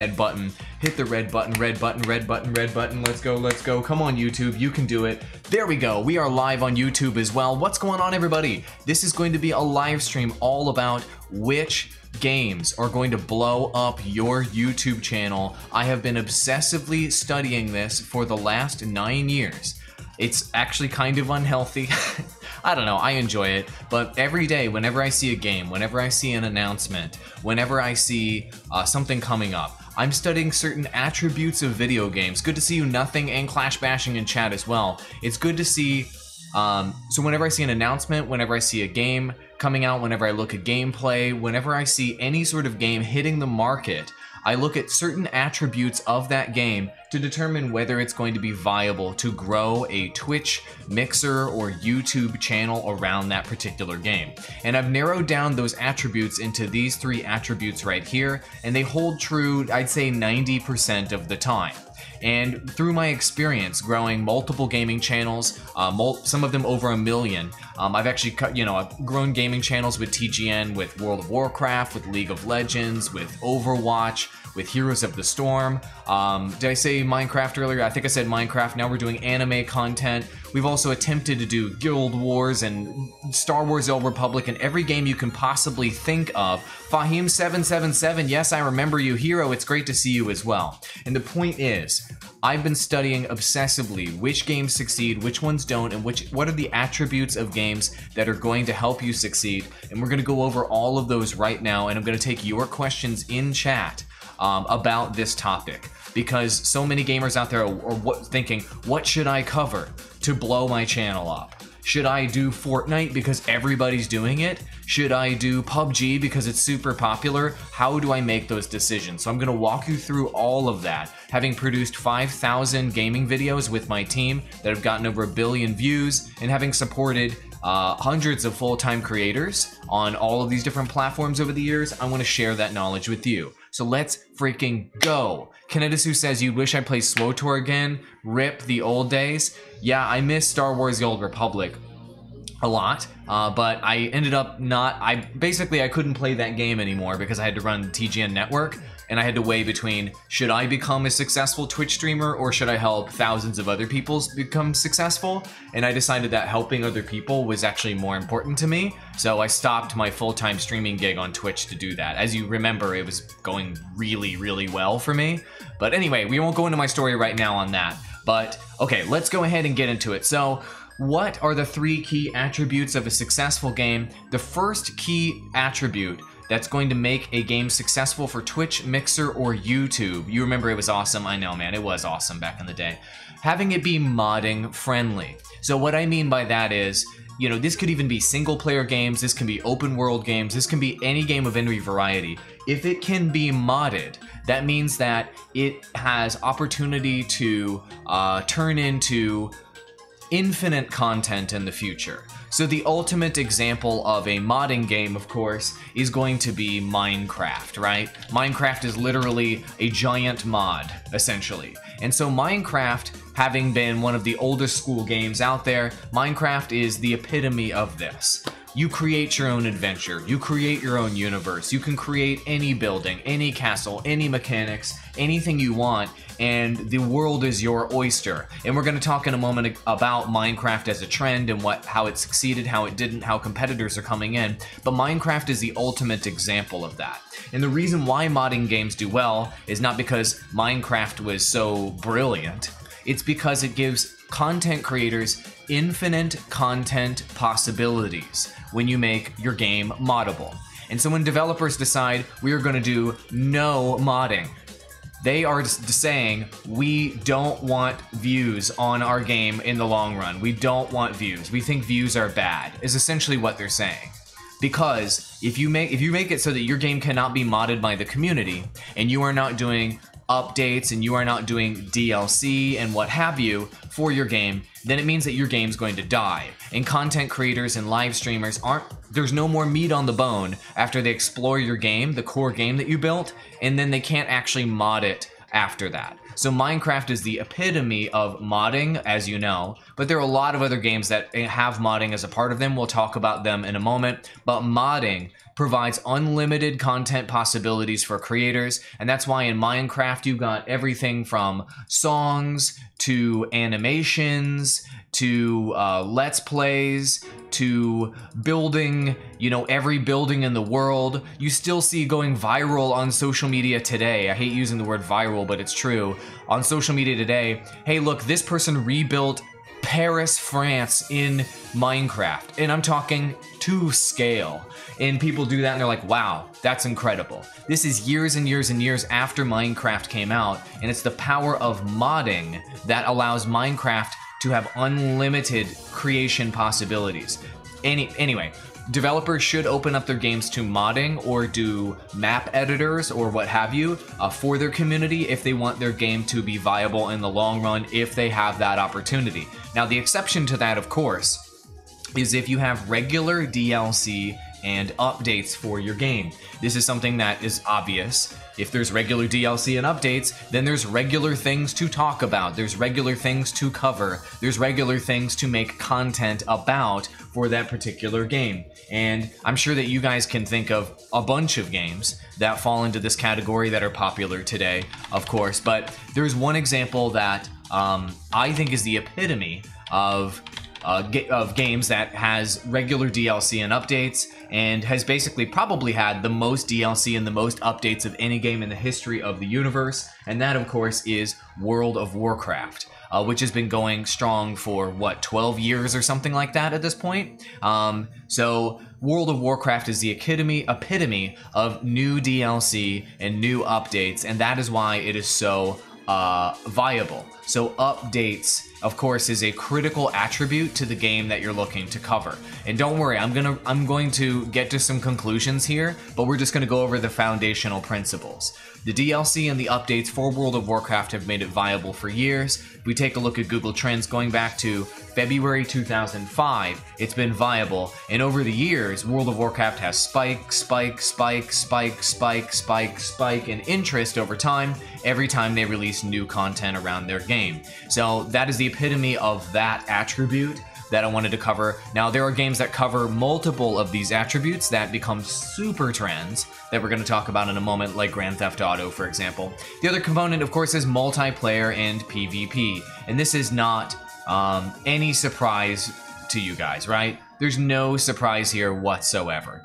red button, hit the red button, red button, red button, red button. Let's go, let's go. Come on, YouTube, you can do it. There we go. We are live on YouTube as well. What's going on, everybody? This is going to be a live stream all about which games are going to blow up your YouTube channel. I have been obsessively studying this for the last 9 years. It's actually kind of unhealthy. I don't know, I enjoy it, but every day, whenever I see a game, whenever I see an announcement, whenever I see something coming up, I'm studying certain attributes of video games. Good to see you, Nothing, and Clash Bashing in chat as well. It's good to see, so whenever I see an announcement, whenever I see a game coming out, whenever I look at gameplay, whenever I see any sort of game hitting the market, I look at certain attributes of that game to determine whether it's going to be viable to grow a Twitch, Mixer, or YouTube channel around that particular game. And I've narrowed down those attributes into these 3 attributes right here, and they hold true, I'd say 90% of the time. And through my experience growing multiple gaming channels, some of them over 1 million, I've actually I've grown gaming channels with TGN, with World of Warcraft, with League of Legends, with Overwatch, with Heroes of the Storm. Did I say Minecraft earlier? I think I said Minecraft. Now we're doing anime content. We've also attempted to do Guild Wars and Star Wars: The Old Republic and every game you can possibly think of. Fahim777, yes, I remember you. Hero, it's great to see you as well. And the point is, I've been studying obsessively which games succeed, which ones don't, and what are the attributes of games that are going to help you succeed. And we're going to go over all of those right now, and I'm going to take your questions in chat about this topic, because so many gamers out there are thinking, what should I cover to blow my channel up? Should I do Fortnite because everybody's doing it? Should I do PUBG because it's super popular? How do I make those decisions? So I'm going to walk you through all of that, having produced 5,000 gaming videos with my team that have gotten over 1 billion views, and having supported hundreds of full-time creators on all of these different platforms over the years. I want to share that knowledge with you. So let's freaking go. Kanedisu says, you wish I played SWTOR again? Rip the old days. Yeah, I miss Star Wars: The Old Republic a lot, but I ended up I couldn't play that game anymore because I had to run the TGN network, and I had to weigh between, should I become a successful Twitch streamer or should I help thousands of other people become successful? And I decided that helping other people was actually more important to me, so I stopped my full-time streaming gig on Twitch to do that. As you remember, it was going really, really well for me. But anyway, we won't go into my story right now on that. But okay, let's go ahead and get into it. So, what are the 3 key attributes of a successful game? The first key attribute that's going to make a game successful for Twitch, Mixer, or YouTube. You remember it was awesome. I know, man, it was awesome back in the day. Having it be modding friendly. So what I mean by that is, this could even be single player games, this can be open world games, this can be any game of any variety. If it can be modded, that means that it has opportunity to turn into infinite content in the future. So the ultimate example of a modding game, of course, is going to be Minecraft, right? Minecraft is literally a giant mod, essentially. And so Minecraft, having been one of the oldest school games out there, Minecraft is the epitome of this. You create your own adventure, you create your own universe, you can create any building, any castle, any mechanics, anything you want, and the world is your oyster. And we're going to talk in a moment about Minecraft as a trend and how it succeeded, how it didn't, how competitors are coming in, but Minecraft is the ultimate example of that. And the reason why modding games do well is not because Minecraft was so brilliant, it's because it gives content creators infinite content possibilities when you make your game moddable. And so when developers decide we are going to do no modding, they are saying we don't want views on our game in the long run. We don't want views. We think views are bad, is essentially what they're saying. Because if you make it so that your game cannot be modded by the community, and you are not doing updates and you are not doing DLC and what have you for your game, then it means that your game's going to die. And content creators and live streamers there's no more meat on the bone after they explore your game, the core game that you built, and then they can't actually mod it after that. So Minecraft is the epitome of modding, as you know, but there are a lot of other games that have modding as a part of them. We'll talk about them in a moment, but modding provides unlimited content possibilities for creators, and that's why in Minecraft you got everything from songs to animations to let's plays to building, you know, every building in the world. You still see going viral on social media today. I hate using the word viral, but it's true. On social media today, hey look, this person rebuilt Paris, France in Minecraft, and I'm talking to scale. And people do that and they're like, wow, that's incredible. This is years and years and years after Minecraft came out, and it's the power of modding that allows Minecraft to have unlimited creation possibilities. Anyway, developers should open up their games to modding or do map editors or what have you for their community if they want their game to be viable in the long run, if they have that opportunity. Now, the exception to that, of course, is if you have regular DLC and updates for your game. This is something that is obvious. If there's regular DLC and updates, then there's regular things to talk about, there's regular things to cover, there's regular things to make content about for that particular game. And I'm sure that you guys can think of a bunch of games that fall into this category that are popular today, of course, but there's one example that I think is the epitome of games that has regular DLC and updates, and has basically probably had the most DLC and the most updates of any game in the history of the universe, and that of course is World of Warcraft, which has been going strong for what, 12 years or something like that at this point. So World of Warcraft is the epitome of new DLC and new updates, and that is why it is so viable. So updates, of course, is a critical attribute to the game that you're looking to cover. And don't worry, I'm going to get to some conclusions here, but we're just going to go over the foundational principles. The DLC and the updates for World of Warcraft have made it viable for years. If we take a look at Google Trends going back to February 2005, it's been viable, and over the years, World of Warcraft has spike in interest over time, every time they release new content around their game. So that is the epitome of that attribute that I wanted to cover. Now, there are games that cover multiple of these attributes that become super trends that we're going to talk about in a moment, like Grand Theft Auto, for example. The other component, of course, is multiplayer and PvP, and this is not any surprise to you guys, right? There's no surprise here whatsoever.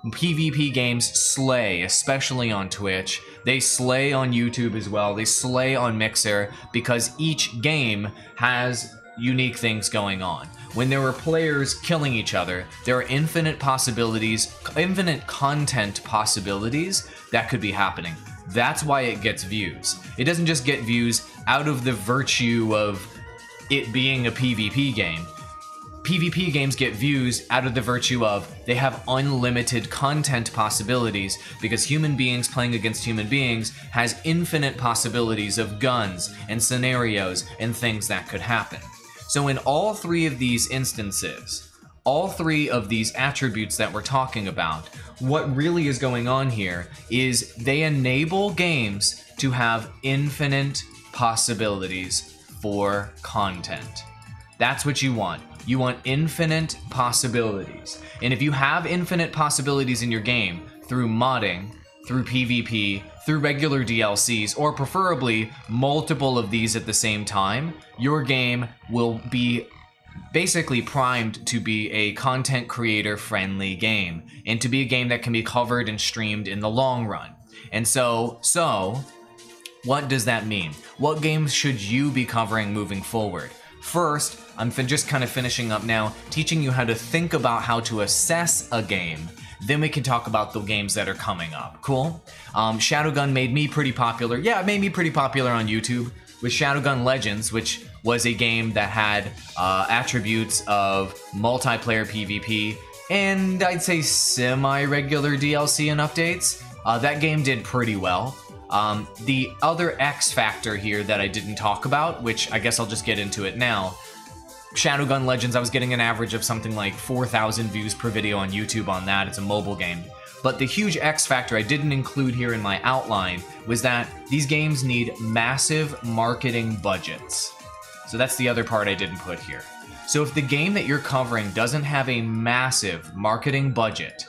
PvP games slay, especially on Twitch. They slay on YouTube as well. They slay on Mixer because each game has unique things going on. When there are players killing each other, there are infinite possibilities, infinite content possibilities that could be happening. That's why it gets views. It doesn't just get views out of the virtue of it being a PvP game. PvP games get views out of the virtue of they have unlimited content possibilities, because human beings playing against human beings has infinite possibilities of guns and scenarios and things that could happen. So in all three of these instances, all three of these attributes that we're talking about, what really is going on here is they enable games to have infinite possibilities for content. That's what you want. You want infinite possibilities. And if you have infinite possibilities in your game through modding, through PvP, through regular DLCs, or preferably multiple of these at the same time, your game will be basically primed to be a content creator friendly game, and to be a game that can be covered and streamed in the long run. And so what does that mean? What games should you be covering moving forward? First, I'm just kind of finishing up now, teaching you how to think about how to assess a game. Then we can talk about the games that are coming up. Cool? Shadowgun made me pretty popular. Yeah, it made me pretty popular on YouTube with Shadowgun Legends, which was a game that had attributes of multiplayer PvP and I'd say semi-regular DLC and updates. That game did pretty well. The other X factor here that I didn't talk about, which I guess I'll just get into it now. Shadowgun Legends, I was getting an average of something like 4,000 views per video on YouTube on that. It's a mobile game. But the huge X factor I didn't include here in my outline was that these games need massive marketing budgets. So that's the other part I didn't put here. So if the game that you're covering doesn't have a massive marketing budget,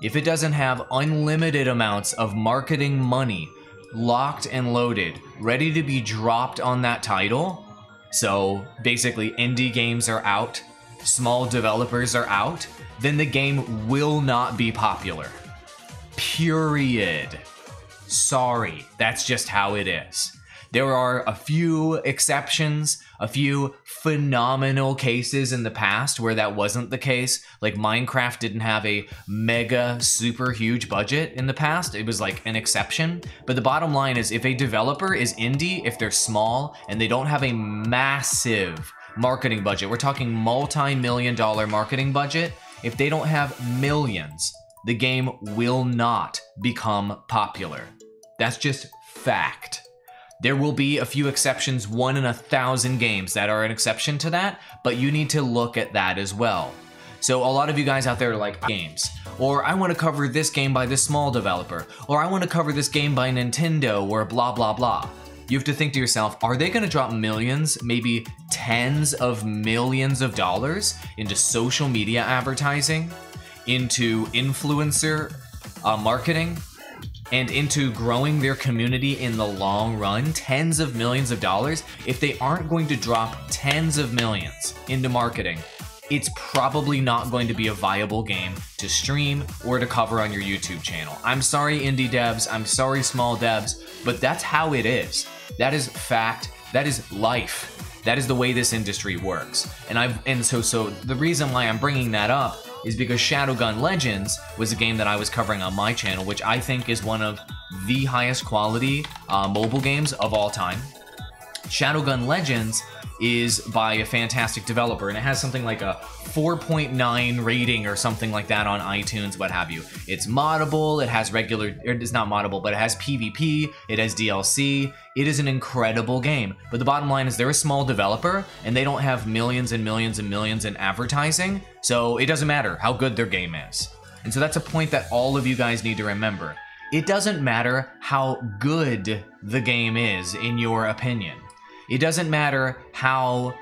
if it doesn't have unlimited amounts of marketing money locked and loaded, ready to be dropped on that title, so basically indie games are out, small developers are out, then the game will not be popular. Period. Sorry, that's just how it is. There are a few exceptions, a few phenomenal cases in the past where that wasn't the case. Like Minecraft didn't have a mega super huge budget in the past. It was like an exception. But the bottom line is if a developer is indie, if they're small and they don't have a massive marketing budget, we're talking multi-million-dollar marketing budget, if they don't have millions, the game will not become popular. That's just fact. There will be a few exceptions, 1 in 1,000 games that are an exception to that, but you need to look at that as well. So a lot of you guys out there are like games, or I want to cover this game by this small developer, or I want to cover this game by Nintendo, or blah, blah, blah. You have to think to yourself, are they going to drop millions, maybe tens of millions of dollars into social media advertising, into influencer marketing, and into growing their community in the long run, tens of millions of dollars? If they aren't going to drop tens of millions into marketing, it's probably not going to be a viable game to stream or to cover on your YouTube channel. I'm sorry, indie devs, I'm sorry, small devs, but that's how it is. That is fact, that is life. That is the way this industry works. So the reason why I'm bringing that up is because Shadowgun Legends was a game that I was covering on my channel, which I think is one of the highest quality mobile games of all time. Shadowgun Legends is by a fantastic developer, and it has something like a 4.9 rating or something like that on iTunes, what have you. It's moddable, it has it's not moddable, but it has PvP, it has DLC. It is an incredible game. But the bottom line is they're a small developer, and they don't have millions and millions and millions in advertising, so it doesn't matter how good their game is. And so that's a point that all of you guys need to remember. It doesn't matter how good the game is, in your opinion. It doesn't matter how,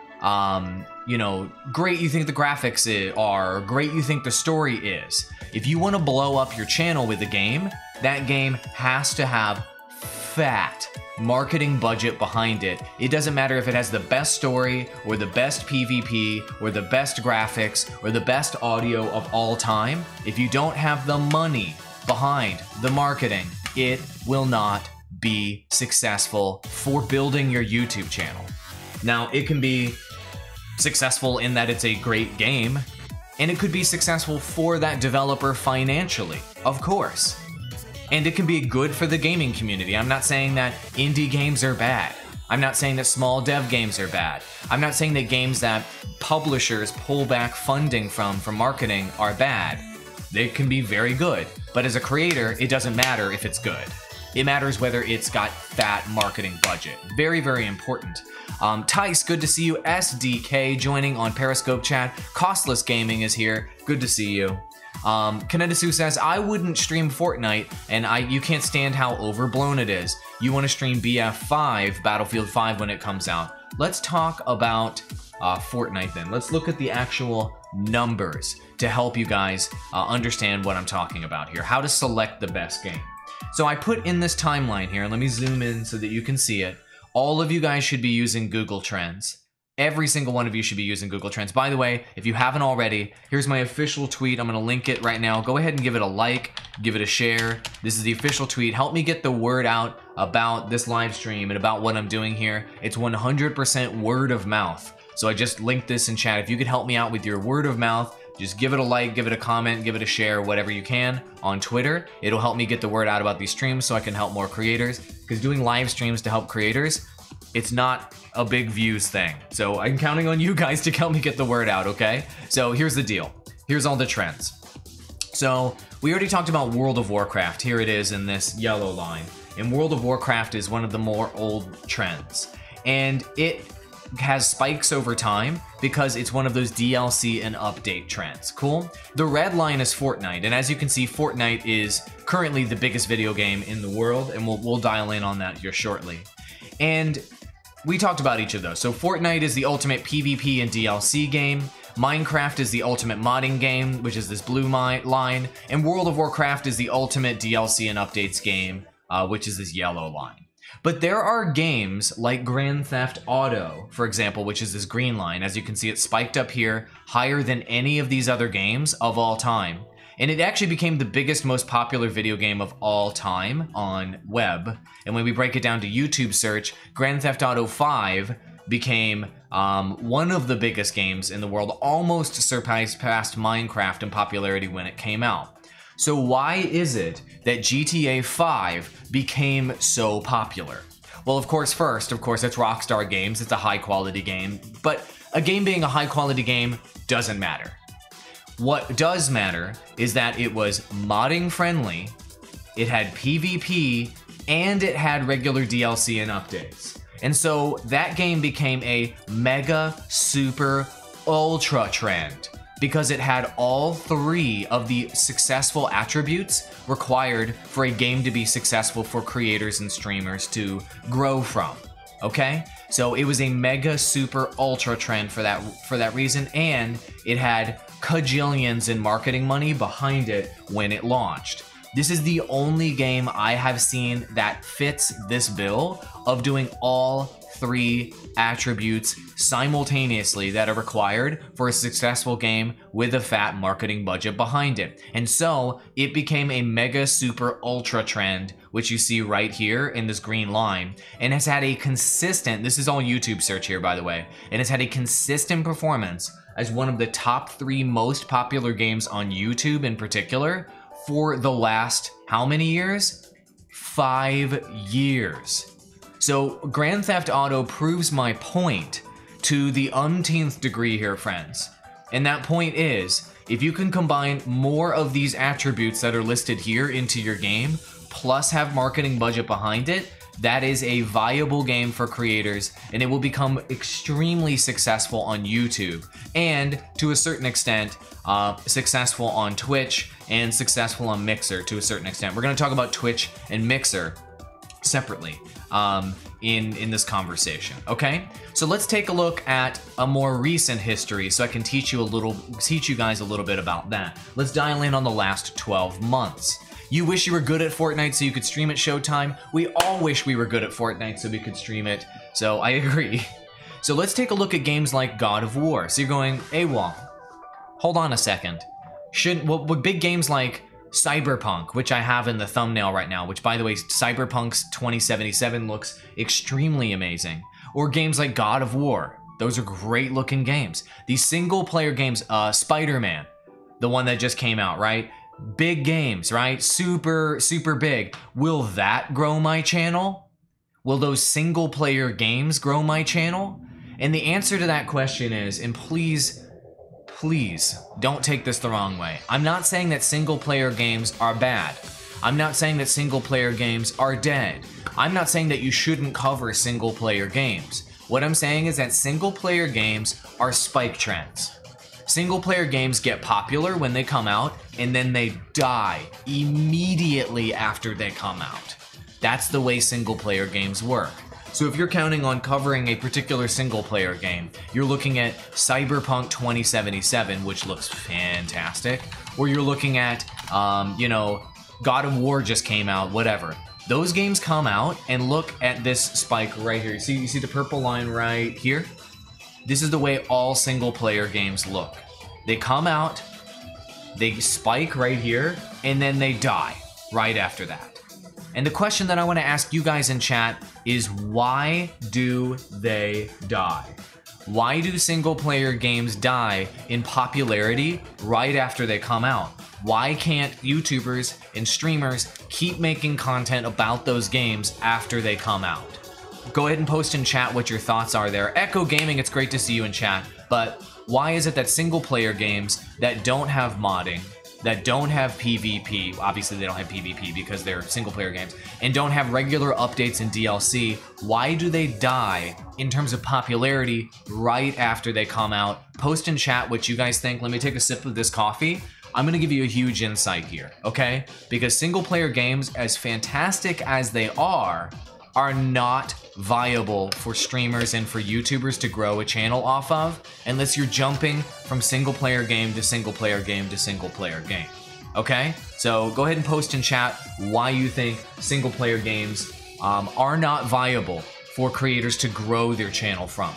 great you think the graphics are, or great you think the story is. If you want to blow up your channel with a game, that game has to have fat marketing budget behind it. It doesn't matter if it has the best story, or the best PvP, or the best graphics, or the best audio of all time. If you don't have the money behind the marketing, it will not be successful for building your YouTube channel. Now, it can be successful in that it's a great game, and it could be successful for that developer financially, of course. And it can be good for the gaming community. I'm not saying that indie games are bad. I'm not saying that small dev games are bad. I'm not saying that games that publishers pull back funding from for marketing are bad. They can be very good, but as a creator, it doesn't matter if it's good. It matters whether it's got fat marketing budget. Very, very important. Tice, good to see you. SDK joining on Periscope chat. Costless Gaming is here. Good to see you. Kanedisu says, I wouldn't stream Fortnite, and you can't stand how overblown it is. You want to stream BF5, Battlefield 5, when it comes out. Let's talk about Fortnite then. Let's look at the actual numbers to help you guys understand what I'm talking about here. How to select the best game. So I put in this timeline here, and let me zoom in so that you can see it. All of you guys should be using Google Trends. Every single one of you should be using Google Trends. By the way, if you haven't already, here's my official tweet. I'm gonna link it right now. Go ahead and give it a like, give it a share. This is the official tweet. Help me get the word out about this live stream and about what I'm doing here. It's 100% word of mouth. So I just linked this in chat. If you could help me out with your word of mouth, just give it a like, give it a comment, give it a share, whatever you can on Twitter. It'll help me get the word out about these streams so I can help more creators. Because doing live streams to help creators, it's not a big views thing. So I'm counting on you guys to help me get the word out, okay? So here's the deal. Here's all the trends. So we already talked about World of Warcraft. Here it is in this yellow line. And World of Warcraft is one of the more old trends. And it has spikes over time because it's one of those DLC and update trends. Cool? The red line is Fortnite, and as you can see, Fortnite is currently the biggest video game in the world, and we'll dial in on that here shortly. And we talked about each of those. So Fortnite is the ultimate PvP and DLC game. Minecraft is the ultimate modding game, which is this blue line, and World of Warcraft is the ultimate DLC and updates game, which is this yellow line. But there are games like Grand Theft Auto, for example, which is this green line. As you can see, it's spiked up here higher than any of these other games of all time. And it actually became the biggest, most popular video game of all time on web. And when we break it down to YouTube search, Grand Theft Auto 5 became one of the biggest games in the world, almost surpassed Minecraft in popularity when it came out. So why is it that GTA 5 became so popular? Well, of course, it's Rockstar Games. It's a high quality game, but a game being a high quality game doesn't matter. What does matter is that it was modding friendly, it had PvP, and it had regular DLC and updates. And so that game became a mega, super, ultra trend, because it had all three of the successful attributes required for a game to be successful for creators and streamers to grow from, okay? So it was a mega, super, ultra trend for that reason, and it had cajillions in marketing money behind it when it launched. This is the only game I have seen that fits this bill of doing all three attributes simultaneously that are required for a successful game with a fat marketing budget behind it. And so it became a mega super ultra trend, which you see right here in this green line, and has had a consistent, this is all YouTube search here by the way, and has had a consistent performance as one of the top 3 most popular games on YouTube in particular for the last, how many years? 5 years. So Grand Theft Auto proves my point to the umpteenth degree here, friends. And that point is, if you can combine more of these attributes that are listed here into your game, plus have marketing budget behind it, that is a viable game for creators, and it will become extremely successful on YouTube, and to a certain extent, successful on Twitch, and successful on Mixer to a certain extent. We're gonna talk about Twitch and Mixer separately in this conversation, okay? So let's take a look at a more recent history so I can teach you guys a little bit about that. Let's dial in on the last 12 months. You wish you were good at Fortnite so you could stream at Showtime. We all wish we were good at Fortnite so we could stream it, so I agree. So let's take a look at games like God of War. So you're going, Awall, hold on a second. Would big games like Cyberpunk, which I have in the thumbnail right now, which by the way, Cyberpunk's 2077 looks extremely amazing. Or games like God of War. Those are great looking games. These single player games, Spider-Man, the one that just came out, right? Big games, right? Super, super big. Will that grow my channel? Will those single player games grow my channel? And the answer to that question is, and please don't take this the wrong way. I'm not saying that single player games are bad. I'm not saying that single player games are dead. I'm not saying that you shouldn't cover single player games. What I'm saying is that single player games are spike trends. Single player games get popular when they come out, and then they die immediately after they come out. That's the way single player games work. So if you're counting on covering a particular single player game, you're looking at Cyberpunk 2077, which looks fantastic, or you're looking at, God of War just came out, whatever. Those games come out, and look at this spike right here. You see the purple line right here? This is the way all single player games look. They come out, they spike right here, and then they die right after that. And the question that I want to ask you guys in chat is, why do they die? Why do single player games die in popularity right after they come out? Why can't YouTubers and streamers keep making content about those games after they come out? Go ahead and post in chat what your thoughts are there. Echo Gaming, it's great to see you in chat, but why is it that single player games that don't have modding that don't have PvP, obviously they don't have PvP because they're single player games, and don't have regular updates and DLC, why do they die in terms of popularity right after they come out? Post in chat what you guys think. Let me take a sip of this coffee. I'm gonna give you a huge insight here, okay? Because single player games, as fantastic as they are not viable for streamers and for YouTubers to grow a channel off of unless you're jumping from single player game to single player game to single player game. Okay? So go ahead and post in chat why you think single player games are not viable for creators to grow their channel from.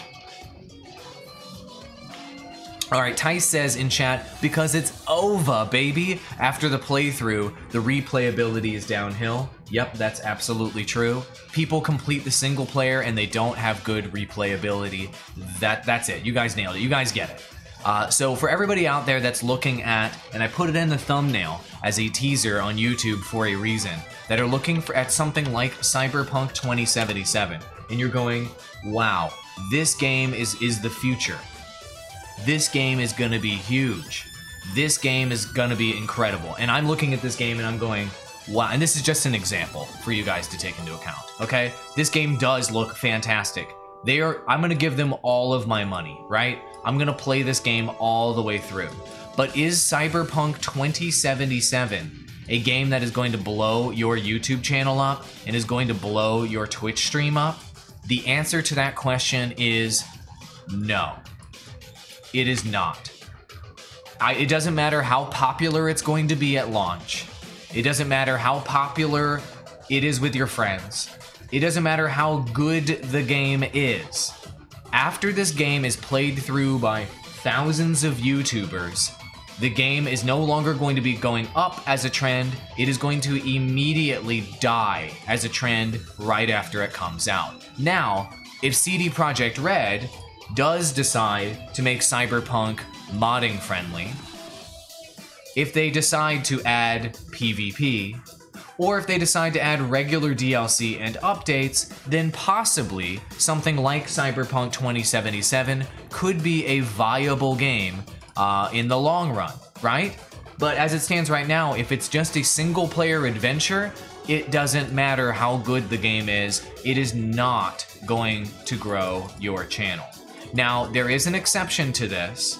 All right, Tice says in chat, because it's over, baby. After the playthrough, the replayability is downhill. Yep, that's absolutely true. People complete the single player and they don't have good replayability. That's it. You guys nailed it. You guys get it. So for everybody out there that's looking at, and I put it in the thumbnail as a teaser on YouTube for a reason, that are looking at something like Cyberpunk 2077, and you're going, wow, this game is the future. This game is gonna be huge. This game is gonna be incredible. And I'm looking at this game and I'm going, wow, and this is just an example for you guys to take into account, okay? This game does look fantastic. I'm gonna give them all of my money, right? I'm gonna play this game all the way through. But is Cyberpunk 2077 a game that is going to blow your YouTube channel up and is going to blow your Twitch stream up? The answer to that question is no. It is not. It doesn't matter how popular it's going to be at launch. It doesn't matter how popular it is with your friends. It doesn't matter how good the game is. After this game is played through by thousands of YouTubers, the game is no longer going to be going up as a trend. It is going to immediately die as a trend right after it comes out. Now, if CD Projekt Red does decide to make Cyberpunk modding friendly, if they decide to add PvP, or if they decide to add regular DLC and updates, then possibly something like Cyberpunk 2077 could be a viable game in the long run, right? But as it stands right now, if it's just a single player adventure, it doesn't matter how good the game is, it is not going to grow your channel. Now, there is an exception to this,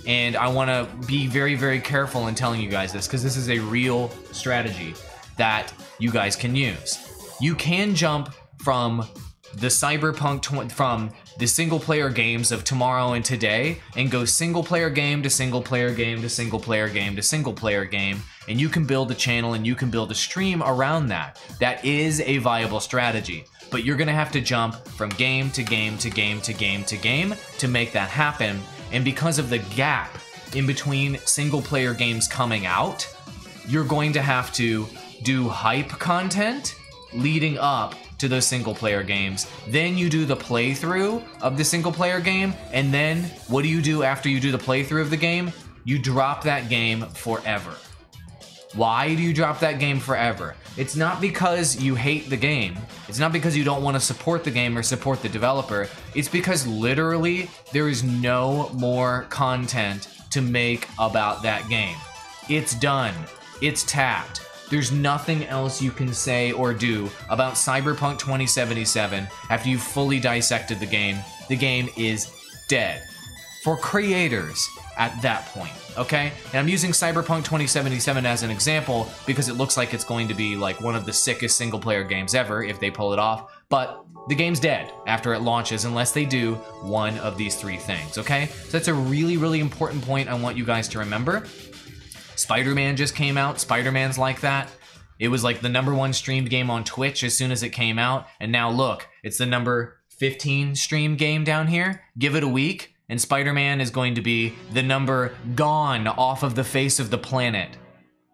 and I want to be very, very careful in telling you guys this, because this is a real strategy that you guys can use. You can jump from the from the single player games of tomorrow and today and go single player game to single player game to single player game to single player game, and you can build a channel and you can build a stream around that. That is a viable strategy. But you're gonna have to jump from game to game to game to game to game to make that happen. And because of the gap in between single player games coming out, you're going to have to do hype content leading up to those single player games. Then you do the playthrough of the single player game, and then what do you do after you do the playthrough of the game? You drop that game forever. Why do you drop that game forever? It's not because you hate the game. It's not because you don't want to support the game or support the developer. It's because literally there is no more content to make about that game. It's done. It's tapped. There's nothing else you can say or do about Cyberpunk 2077 after you've fully dissected the game. The game is dead. For creators at that point, okay? And I'm using Cyberpunk 2077 as an example because it looks like it's going to be like one of the sickest single player games ever if they pull it off, but the game's dead after it launches unless they do one of these three things, okay? So that's a really, really important point I want you guys to remember. Spider-Man just came out. Spider-Man's like that. It was like the #1 streamed game on Twitch as soon as it came out, and now look, it's the number 15 streamed game down here. Give it a week, and Spider-Man is going to be the number gone off of the face of the planet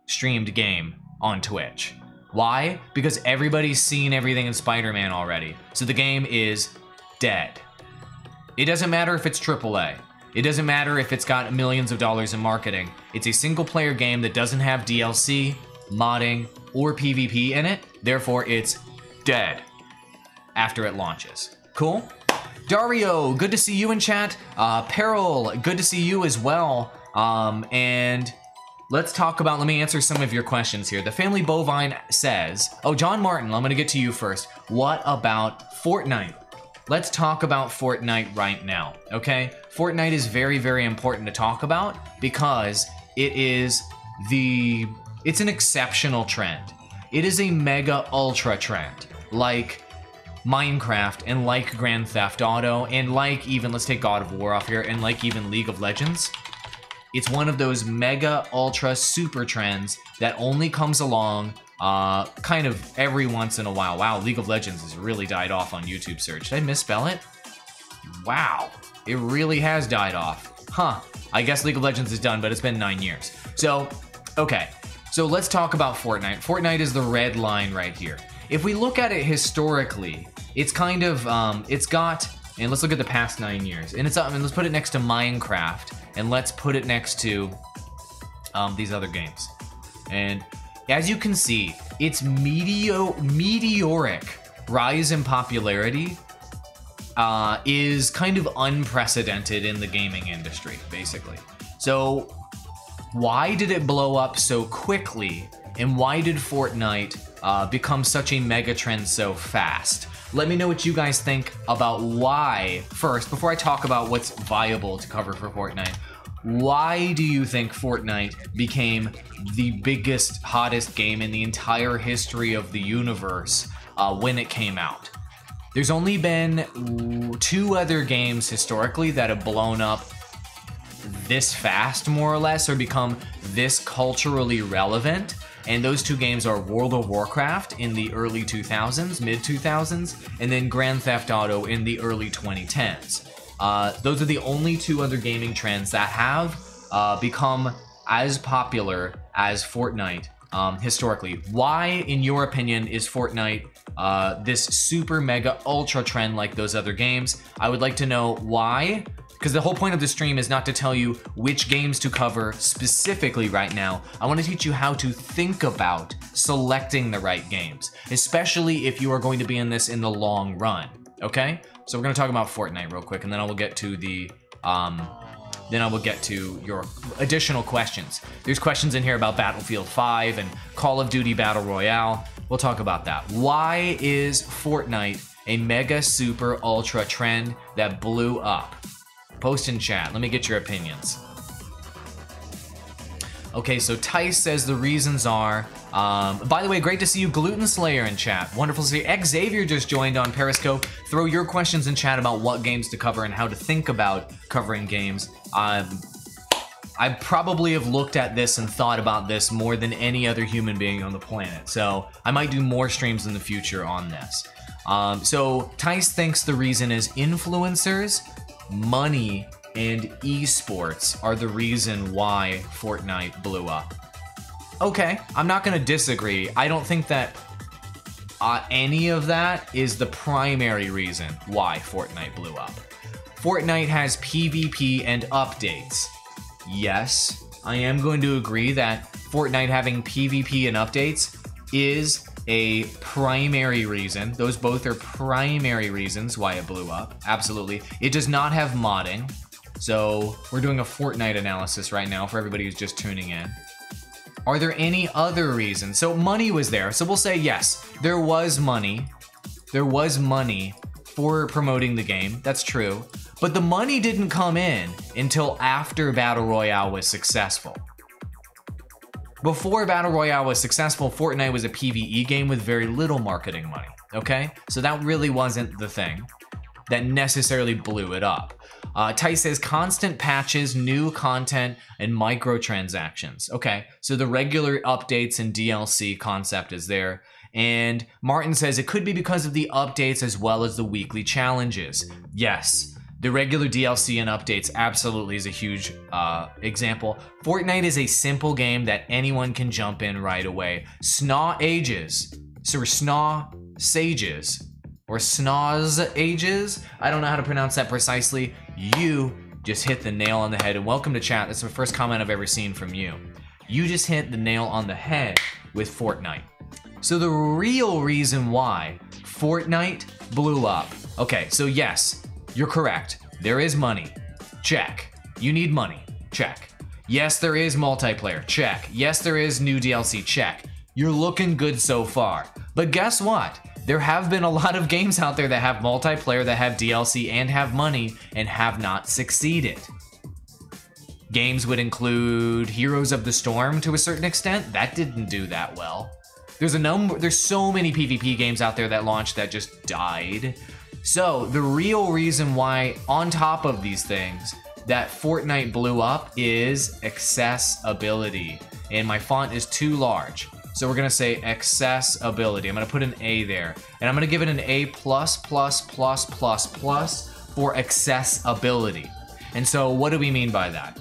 streamed game on Twitch. Why? Because everybody's seen everything in Spider-Man already. So the game is dead. It doesn't matter if it's AAA. It doesn't matter if it's got millions of dollars in marketing. It's a single player game that doesn't have DLC, modding, or PvP in it. Therefore, it's dead after it launches. Cool? Dario, good to see you in chat. Peril, good to see you as well. And let's talk about, let me answer some of your questions here. The Family Bovine says, oh, John Martin, I'm gonna get to you first. What about Fortnite? Let's talk about Fortnite right now, okay? Fortnite is very, very important to talk about because it's an exceptional trend. It is a mega ultra trend, like Minecraft and like Grand Theft Auto and like even, let's take God of War off here, and like even League of Legends. It's one of those mega ultra super trends that only comes along kind of every once in a while. Wow, League of Legends has really died off on YouTube search. Did I misspell it? Wow, it really has died off. Huh, I guess League of Legends is done, but it's been 9 years. So, okay, so let's talk about Fortnite. Fortnite is the red line right here. If we look at it historically, it's kind of, it's got, and let's look at the past 9 years. And it's, let's put it next to Minecraft, and let's put it next to these other games. And as you can see, its meteoric rise in popularity is kind of unprecedented in the gaming industry, basically. So why did it blow up so quickly, and why did Fortnite become such a mega trend so fast? Let me know what you guys think about why, first, before I talk about what's viable to cover for Fortnite. Why do you think Fortnite became the biggest, hottest game in the entire history of the universe when it came out? There's only been 2 other games historically that have blown up this fast, more or less, or become this culturally relevant. And those 2 games are World of Warcraft in the early 2000s, mid 2000s, and then Grand Theft Auto in the early 2010s. Those are the only 2 other gaming trends that have become as popular as Fortnite historically. Why, in your opinion, is Fortnite this super mega ultra trend like those other games? I would like to know why, because the whole point of the stream is not to tell you which games to cover specifically right now. I want to teach you how to think about selecting the right games, especially if you are going to be in this in the long run, okay? So we're going to talk about Fortnite real quick, and then I will get to the your additional questions. There's questions in here about Battlefield 5 and Call of Duty Battle Royale. We'll talk about that. Why is Fortnite a mega super ultra trend that blew up? Post in chat. Let me get your opinions. Okay, so Tice says the reasons are, by the way, great to see you, Gluten Slayer, in chat. Wonderful to see you. Xavier just joined on Periscope. Throw your questions in chat about what games to cover and how to think about covering games. I probably have looked at this and thought about this more than any other human being on the planet. So I might do more streams in the future on this. So Tice thinks the reason is influencers, money, and esports are the reason why Fortnite blew up. Okay, I'm not gonna disagree. I don't think that any of that is the primary reason why Fortnite blew up. Fortnite has PvP and updates. Yes, I am going to agree that Fortnite having PvP and updates is a primary reason. Those both are primary reasons why it blew up. Absolutely. It does not have modding. So we're doing a Fortnite analysis right now for everybody who's just tuning in. Are there any other reasons? So money was there. So we'll say yes, there was money. There was money for promoting the game. That's true. But the money didn't come in until after Battle Royale was successful. Before Battle Royale was successful, Fortnite was a PvE game with very little marketing money, okay? So that really wasn't the thing that necessarily blew it up. Tice says constant patches, new content, and microtransactions. Okay, so the regular updates and DLC concept is there. And Martin says it could be because of the updates as well as the weekly challenges. Yes, the regular DLC and updates absolutely is a huge example. Fortnite is a simple game that anyone can jump in right away. Snaw ages, so Snaw sages, or Snaz ages. I don't know how to pronounce that precisely. You just hit the nail on the head, and welcome to chat. That's the first comment I've ever seen from you. You just hit the nail on the head with Fortnite. So the real reason why Fortnite blew up. Okay, so yes, you're correct. There is money. Check. You need money. Check. Yes, there is multiplayer, check. Yes, there is new DLC, check. You're looking good so far. But guess what? There have been a lot of games out there that have multiplayer, that have DLC, and have money, and have not succeeded. Games would include Heroes of the Storm to a certain extent. That didn't do that well. There's so many PvP games out there that launched that just died. So the real reason why, on top of these things, that Fortnite blew up is accessibility. And my font is too large. So we're gonna say accessibility. I'm gonna put an A there. And I'm gonna give it an A+++++ for accessibility. And so what do we mean by that?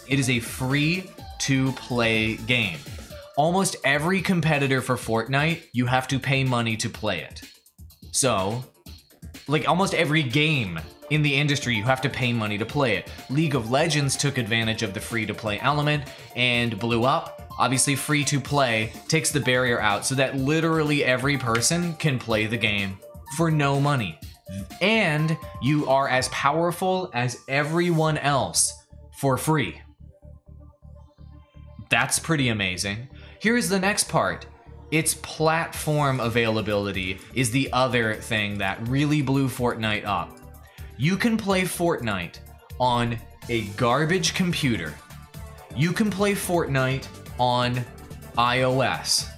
It is a free-to-play game. Almost every competitor for Fortnite, you have to pay money to play it. So, like almost every game in the industry, you have to pay money to play it. League of Legends took advantage of the free-to-play element and blew up. Obviously, free-to-play takes the barrier out so that literally every person can play the game for no money. And you are as powerful as everyone else for free. That's pretty amazing. Here's the next part. Its platform availability is the other thing that really blew Fortnite up. You can play Fortnite on a garbage computer. You can play Fortnite on iOS.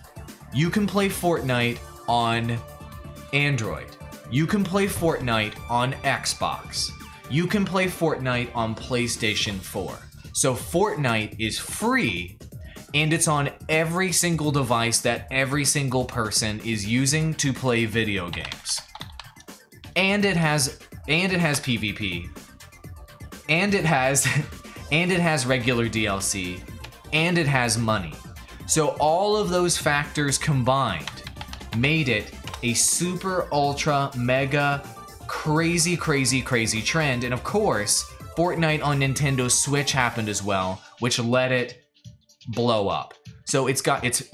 You can play Fortnite on Android. You can play Fortnite on Xbox. You can play Fortnite on PlayStation 4. So Fortnite is free, and it's on every single device that every single person is using to play video games. And it has PvP. And it has regular DLC. And it has money. So all of those factors combined made it a super ultra mega crazy trend. And of course, Fortnite on Nintendo Switch happened as well, which let it blow up. So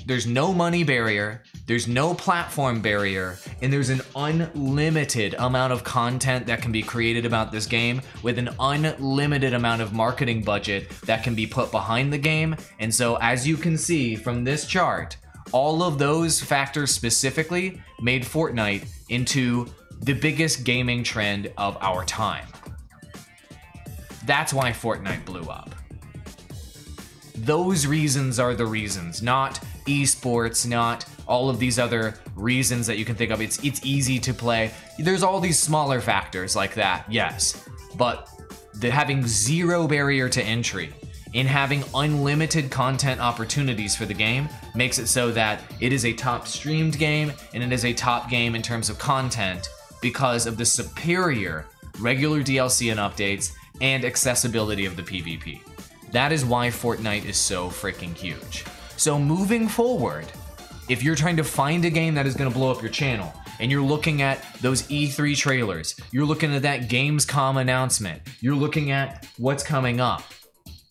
there's no money barrier, there's no platform barrier, and there's an unlimited amount of content that can be created about this game with an unlimited amount of marketing budget that can be put behind the game. And so as you can see from this chart, all of those factors specifically made Fortnite into the biggest gaming trend of our time. That's why Fortnite blew up. Those reasons are the reasons, not esports, not all of these other reasons that you can think of. It's easy to play. There's all these smaller factors like that, yes. But having zero barrier to entry and having unlimited content opportunities for the game makes it so that it is a top streamed game and it is a top game in terms of content because of the superior regular DLC and updates and accessibility of the PvP. That is why Fortnite is so freaking huge. So moving forward, if you're trying to find a game that is going to blow up your channel, and you're looking at those E3 trailers, you're looking at that Gamescom announcement, you're looking at what's coming up,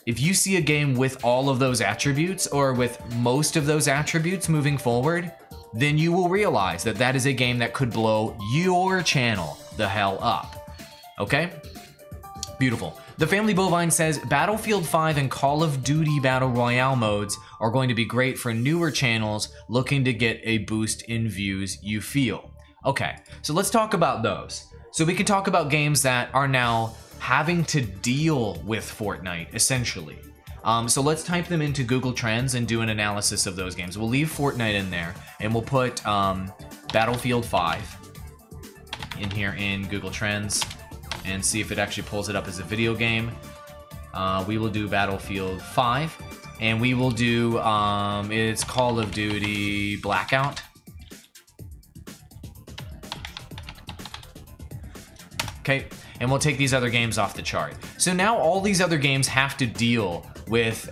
if you see a game with all of those attributes, or with most of those attributes moving forward, then you will realize that that is a game that could blow your channel the hell up. Okay? Beautiful. The Family Bovine says, Battlefield 5 and Call of Duty Battle Royale modes are going to be great for newer channels looking to get a boost in views, you feel. Okay, so let's talk about those. So we can talk about games that are now having to deal with Fortnite, essentially. So let's type them into Google Trends and do an analysis of those games. We'll leave Fortnite in there, and we'll put Battlefield 5 in here in Google Trends, and see if it actually pulls it up as a video game. We will do Battlefield 5, and we will do, it's Call of Duty Blackout. Okay, and we'll take these other games off the chart. So now all these other games have to deal with,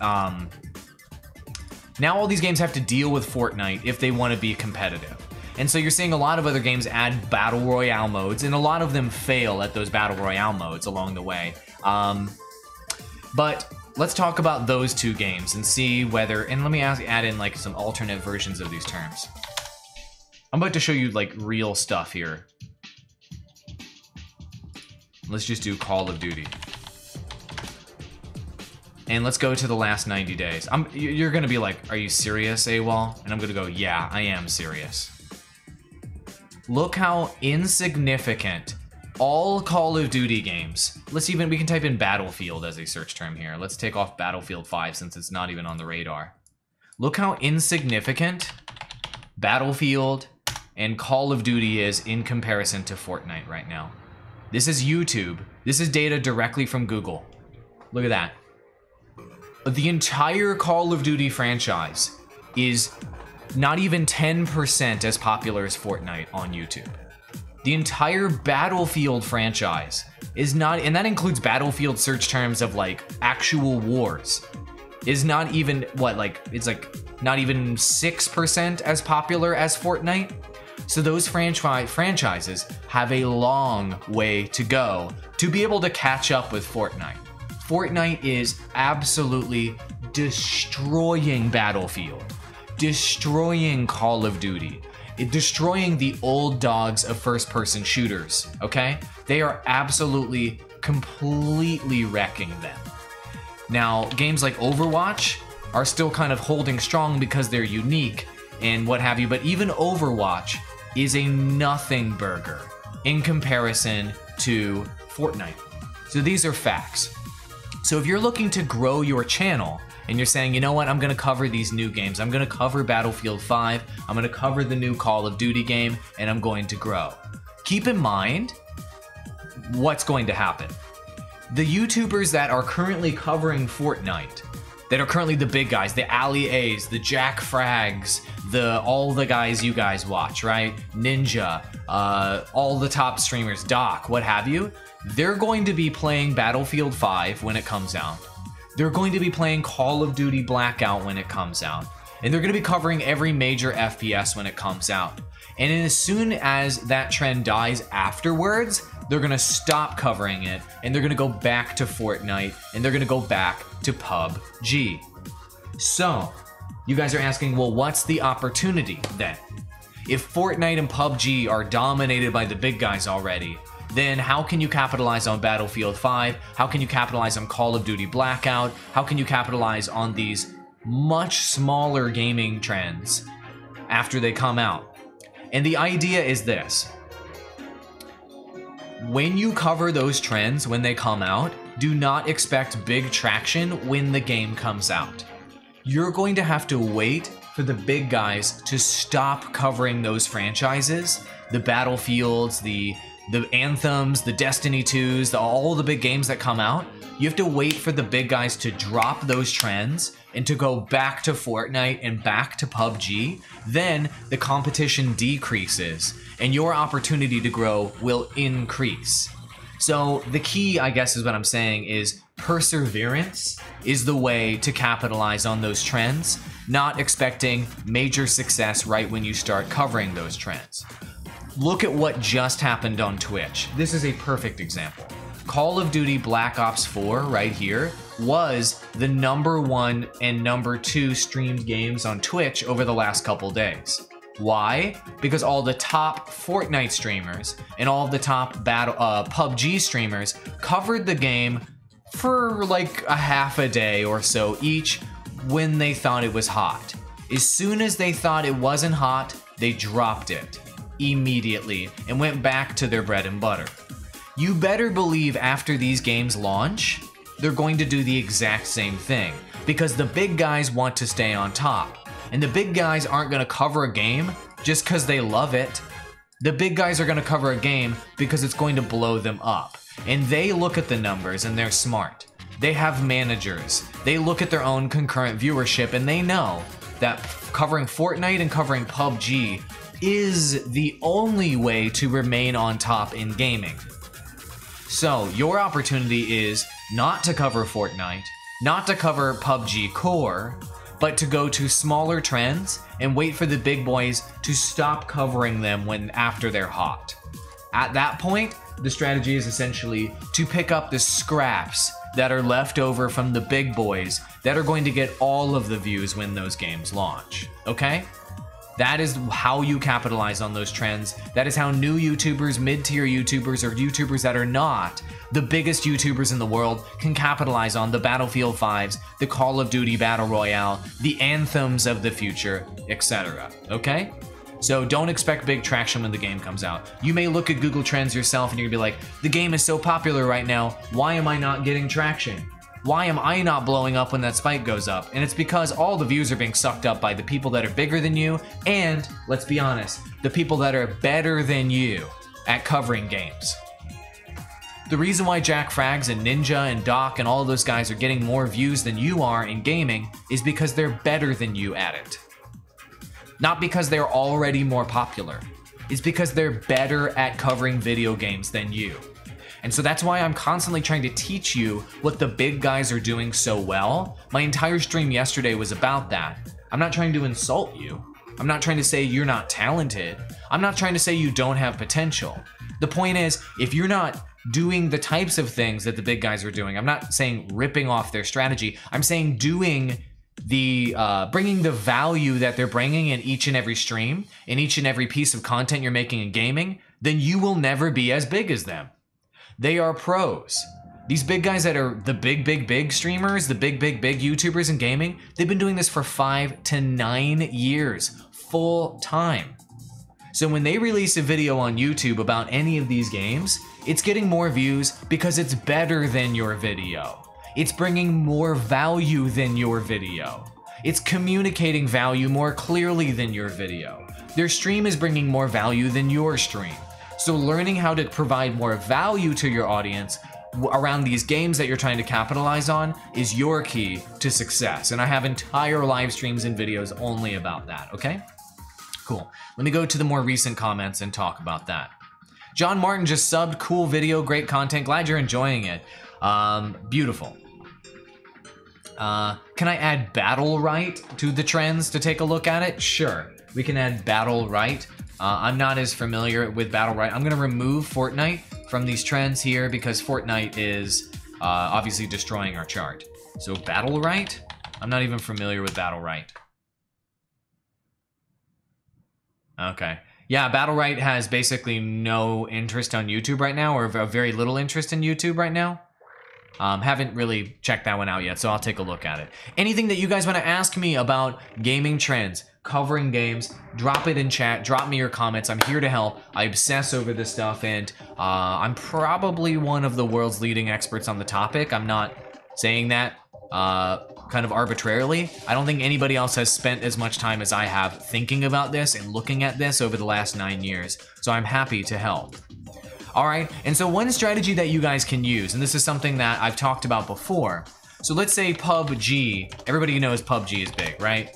Fortnite if they want to be competitive. And so you're seeing a lot of other games add Battle Royale modes, and a lot of them fail at those Battle Royale modes along the way. But let's talk about those two games and see whether, and let me add in like some alternate versions of these terms. I'm about to show you like real stuff here. Let's just do Call of Duty. And let's go to the last 90 days. You're gonna be like, are you serious, Awall? And I'm gonna go, yeah, I am serious. Look how insignificant all Call of Duty games. We can type in Battlefield as a search term here. Let's take off Battlefield 5 since it's not even on the radar. Look how insignificant Battlefield and Call of Duty is in comparison to Fortnite right now. This is YouTube. This is data directly from Google. Look at that. The entire Call of Duty franchise is not even 10% as popular as Fortnite on YouTube. The entire Battlefield franchise is not, and that includes Battlefield search terms of like actual wars, is not even, it's like not even 6% as popular as Fortnite. So those franchises have a long way to go to be able to catch up with Fortnite. Fortnite is absolutely destroying Battlefield, destroying Call of Duty, destroying the old dogs of first-person shooters, okay? They are absolutely, completely wrecking them. Now, games like Overwatch are still kind of holding strong because they're unique and what have you, but even Overwatch is a nothing burger in comparison to Fortnite. So these are facts. So if you're looking to grow your channel and you're saying, you know what, I'm gonna cover these new games. I'm gonna cover Battlefield 5, I'm gonna cover the new Call of Duty game, and I'm going to grow. Keep in mind what's going to happen. The YouTubers that are currently covering Fortnite, that are currently the big guys, the Ali A's, the Jack Frags, all the guys you guys watch, right? Ninja, all the top streamers, Doc, what have you, they're going to be playing Battlefield 5 when it comes out. They're going to be playing Call of Duty Blackout when it comes out. And they're going to be covering every major FPS when it comes out. And as soon as that trend dies afterwards, they're going to stop covering it and they're going to go back to Fortnite and they're going to go back to PUBG. So, you guys are asking, well, what's the opportunity then? If Fortnite and PUBG are dominated by the big guys already, then how can you capitalize on Battlefield 5? How can you capitalize on Call of Duty Blackout? How can you capitalize on these much smaller gaming trends after they come out? And the idea is this. When you cover those trends when they come out, do not expect big traction when the game comes out. You're going to have to wait for the big guys to stop covering those franchises, the Battlefields, the Anthems, the Destiny 2s, all the big games that come out. You have to wait for the big guys to drop those trends and to go back to Fortnite and back to PUBG. Then the competition decreases and your opportunity to grow will increase. So the key, I guess, is what I'm saying is perseverance is the way to capitalize on those trends, not expecting major success right when you start covering those trends. Look at what just happened on Twitch. This is a perfect example. Call of Duty Black Ops 4 right here was the #1 and #2 streamed games on Twitch over the last couple days. Why? Because all the top Fortnite streamers and all the top PUBG streamers covered the game for like a half a day or so each when they thought it was hot. As soon as they thought it wasn't hot, they dropped it immediately and went back to their bread and butter. You better believe after these games launch, they're going to do the exact same thing because the big guys want to stay on top. And the big guys aren't going to cover a game just because they love it. The big guys are going to cover a game because it's going to blow them up. And they look at the numbers and they're smart. They have managers. They look at their own concurrent viewership and they know that covering Fortnite and covering PUBG is the only way to remain on top in gaming. So your opportunity is not to cover Fortnite, not to cover PUBG Core, but to go to smaller trends and wait for the big boys to stop covering them after they're hot. At that point, the strategy is essentially to pick up the scraps that are left over from the big boys that are going to get all of the views when those games launch, okay? That is how you capitalize on those trends. That is how new YouTubers, mid-tier YouTubers, or YouTubers that are not The biggest YouTubers in the world can capitalize on the Battlefield 5s, the Call of Duty Battle Royale, the anthems of the future, etc. Okay? So don't expect big traction when the game comes out. You may look at Google Trends yourself and you're gonna be like, the game is so popular right now, why am I not getting traction? Why am I not blowing up when that spike goes up? And it's because all the views are being sucked up by the people that are bigger than you, and, let's be honest, the people that are better than you at covering games. The reason why Jack Frags and Ninja and Doc and all those guys are getting more views than you are in gaming is because they're better than you at it. Not because they're already more popular. It's because they're better at covering video games than you. And so that's why I'm constantly trying to teach you what the big guys are doing so well. My entire stream yesterday was about that. I'm not trying to insult you. I'm not trying to say you're not talented. I'm not trying to say you don't have potential. The point is, if you're not doing the types of things that the big guys are doing, I'm not saying ripping off their strategy. I'm saying doing the bringing the value that they're bringing in each and every stream, in each and every piece of content you're making in gaming, then you will never be as big as them. They are pros. These big guys that are the big streamers, the big YouTubers in gaming, they've been doing this for 5 to 9 years, full time. So when they release a video on YouTube about any of these games, it's getting more views because it's better than your video. It's bringing more value than your video. It's communicating value more clearly than your video. Their stream is bringing more value than your stream. So learning how to provide more value to your audience around these games that you're trying to capitalize on is your key to success. And I have entire live streams and videos only about that, okay? Cool. Let me go to the more recent comments and talk about that. John Martin just subbed, cool video, great content, glad you're enjoying it. Beautiful. Can I add Battle Right to the trends to take a look at it? Sure, we can add Battle Right. I'm not as familiar with Battle Right. I'm gonna remove Fortnite from these trends here because Fortnite is obviously destroying our chart. So Battle Right? I'm not even familiar with Battle Right. Okay. Yeah, Battle Right has basically no interest on YouTube right now, or very little interest in YouTube right now. Haven't really checked that one out yet, so I'll take a look at it. Anything that you guys want to ask me about gaming trends, covering games, drop it in chat, drop me your comments. I'm here to help. I obsess over this stuff, and I'm probably one of the world's leading experts on the topic. I'm not saying that kind of arbitrarily. I don't think anybody else has spent as much time as I have thinking about this and looking at this over the last 9 years, so I'm happy to help. All right, and so one strategy that you guys can use, and this is something that I've talked about before. So let's say PUBG, everybody knows PUBG is big, right?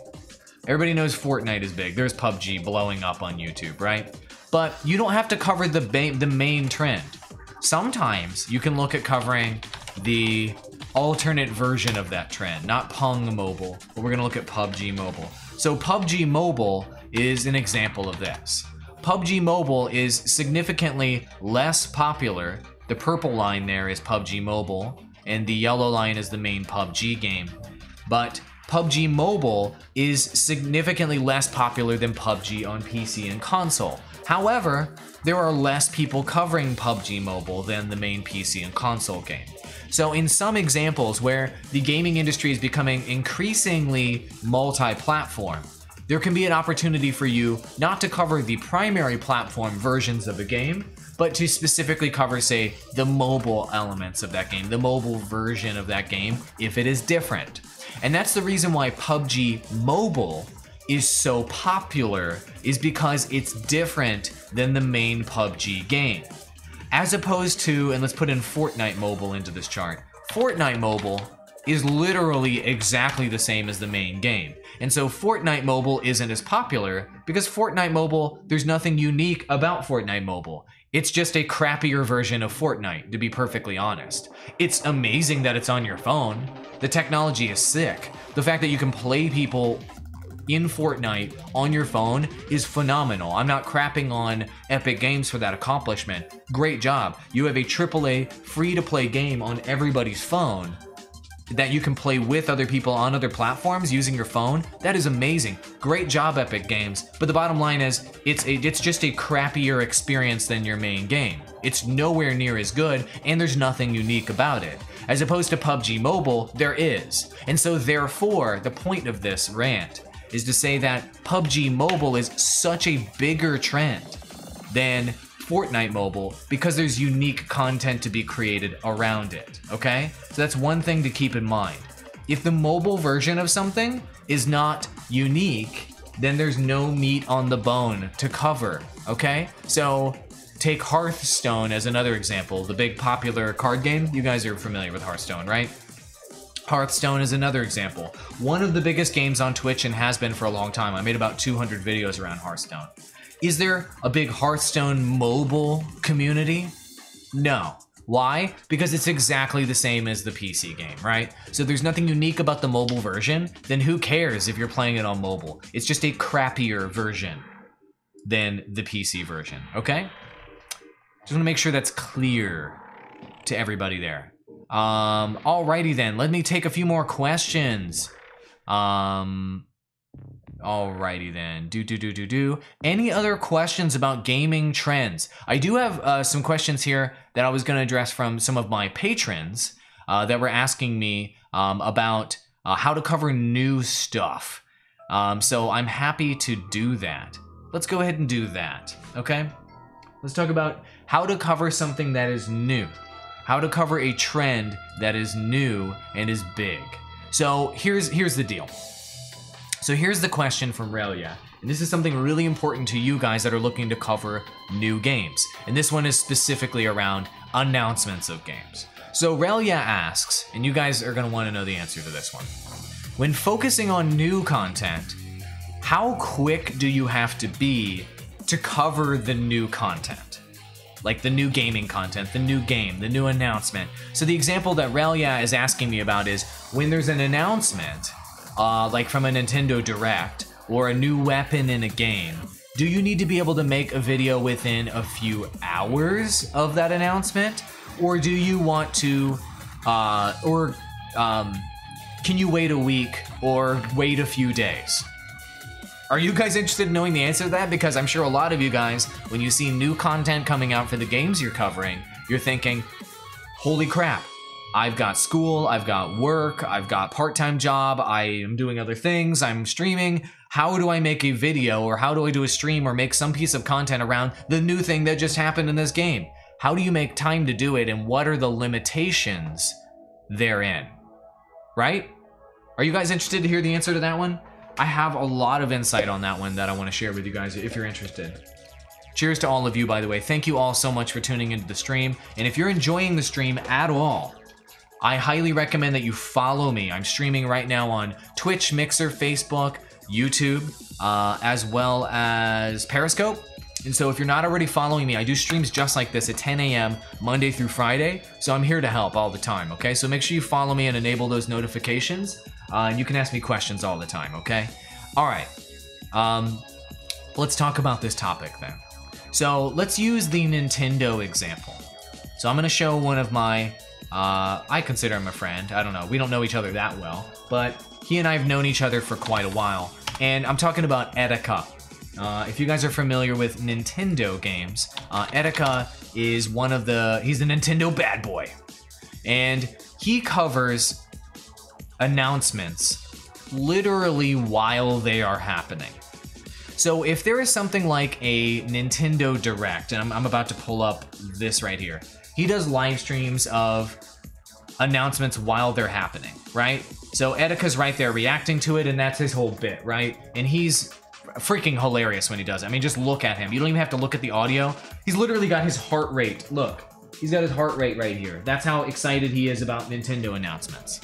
Everybody knows Fortnite is big. There's PUBG blowing up on YouTube, right? But you don't have to cover the main trend. Sometimes you can look at covering the alternate version of that trend, not Pong Mobile, but we're gonna look at PUBG Mobile. So PUBG Mobile is an example of this. PUBG Mobile is significantly less popular. The purple line there is PUBG Mobile, and the yellow line is the main PUBG game. But PUBG Mobile is significantly less popular than PUBG on PC and console. However, there are less people covering PUBG Mobile than the main PC and console game. So in some examples where the gaming industry is becoming increasingly multi-platform, there can be an opportunity for you not to cover the primary platform versions of a game, but to specifically cover, say, the mobile elements of that game, the mobile version of that game, if it is different. And that's the reason why PUBG Mobile is so popular, is because it's different than the main PUBG game. As opposed to, and let's put in Fortnite Mobile into this chart, Fortnite Mobile is literally exactly the same as the main game. And so Fortnite Mobile isn't as popular because Fortnite Mobile, there's nothing unique about Fortnite Mobile. It's just a crappier version of Fortnite, to be perfectly honest. It's amazing that it's on your phone. The technology is sick. The fact that you can play people in Fortnite on your phone is phenomenal. I'm not crapping on Epic Games for that accomplishment. Great job. You have a AAA free-to-play game on everybody's phone that you can play with other people on other platforms using your phone. That is amazing. Great job, Epic Games. But the bottom line is, it's just a crappier experience than your main game. It's nowhere near as good, and there's nothing unique about it. As opposed to PUBG Mobile, there is. And so therefore, the point of this rant is to say that PUBG Mobile is such a bigger trend than Fortnite Mobile because there's unique content to be created around it, okay? So that's one thing to keep in mind. If the mobile version of something is not unique, then there's no meat on the bone to cover, okay? So take Hearthstone as another example, the big popular card game. You guys are familiar with Hearthstone, right? Hearthstone is another example. One of the biggest games on Twitch and has been for a long time. I made about 200 videos around Hearthstone. Is there a big Hearthstone mobile community? No. Why? Because it's exactly the same as the PC game, right? So there's nothing unique about the mobile version, then who cares if you're playing it on mobile? It's just a crappier version than the PC version, okay? Just wanna make sure that's clear to everybody there. Alrighty then, let me take a few more questions. Alrighty then, Any other questions about gaming trends? I do have some questions here that I was going to address from some of my patrons that were asking me about how to cover new stuff. So I'm happy to do that. Let's go ahead and do that, okay? Let's talk about how to cover something that is new. How to cover a trend that is new and is big. So here's the deal. So here's the question from Relia, and this is something really important to you guys that are looking to cover new games. And this one is specifically around announcements of games. So Relia asks, and you guys are gonna wanna know the answer to this one. When focusing on new content, how quick do you have to be to cover the new content? Like the new gaming content, the new game, the new announcement. So the example that Relia is asking me about is when there's an announcement, like from a Nintendo Direct, or a new weapon in a game, do you need to be able to make a video within a few hours of that announcement? Or do you want to, can you wait a week or wait a few days? Are you guys interested in knowing the answer to that? Because I'm sure a lot of you guys, when you see new content coming out for the games you're covering, you're thinking, holy crap. I've got school, I've got work, I've got part-time job, I am doing other things, I'm streaming. How do I make a video, or how do I do a stream or make some piece of content around the new thing that just happened in this game? How do you make time to do it, and what are the limitations therein? Right? Are you guys interested to hear the answer to that one? I have a lot of insight on that one that I want to share with you guys if you're interested. Cheers to all of you, by the way. Thank you all so much for tuning into the stream. And if you're enjoying the stream at all, I highly recommend that you follow me. I'm streaming right now on Twitch, Mixer, Facebook, YouTube, as well as Periscope. And so if you're not already following me, I do streams just like this at 10 a.m. Monday through Friday. So I'm here to help all the time, okay? So make sure you follow me and enable those notifications. And you can ask me questions all the time, okay? All right, let's talk about this topic then. So let's use the Nintendo example. So I'm gonna show one of my, I consider him a friend, I don't know, we don't know each other that well, but he and I have known each other for quite a while. And I'm talking about Etika. If you guys are familiar with Nintendo games, Etika is he's the Nintendo bad boy. And he covers announcements literally while they are happening. So if there is something like a Nintendo Direct, and I'm about to pull up this right here, he does live streams of announcements while they're happening, right? So Etika's right there reacting to it, and that's his whole bit, right? And he's freaking hilarious when he does it. I mean, just look at him. You don't even have to look at the audio. He's literally got his heart rate. Look, he's got his heart rate right here. That's how excited he is about Nintendo announcements.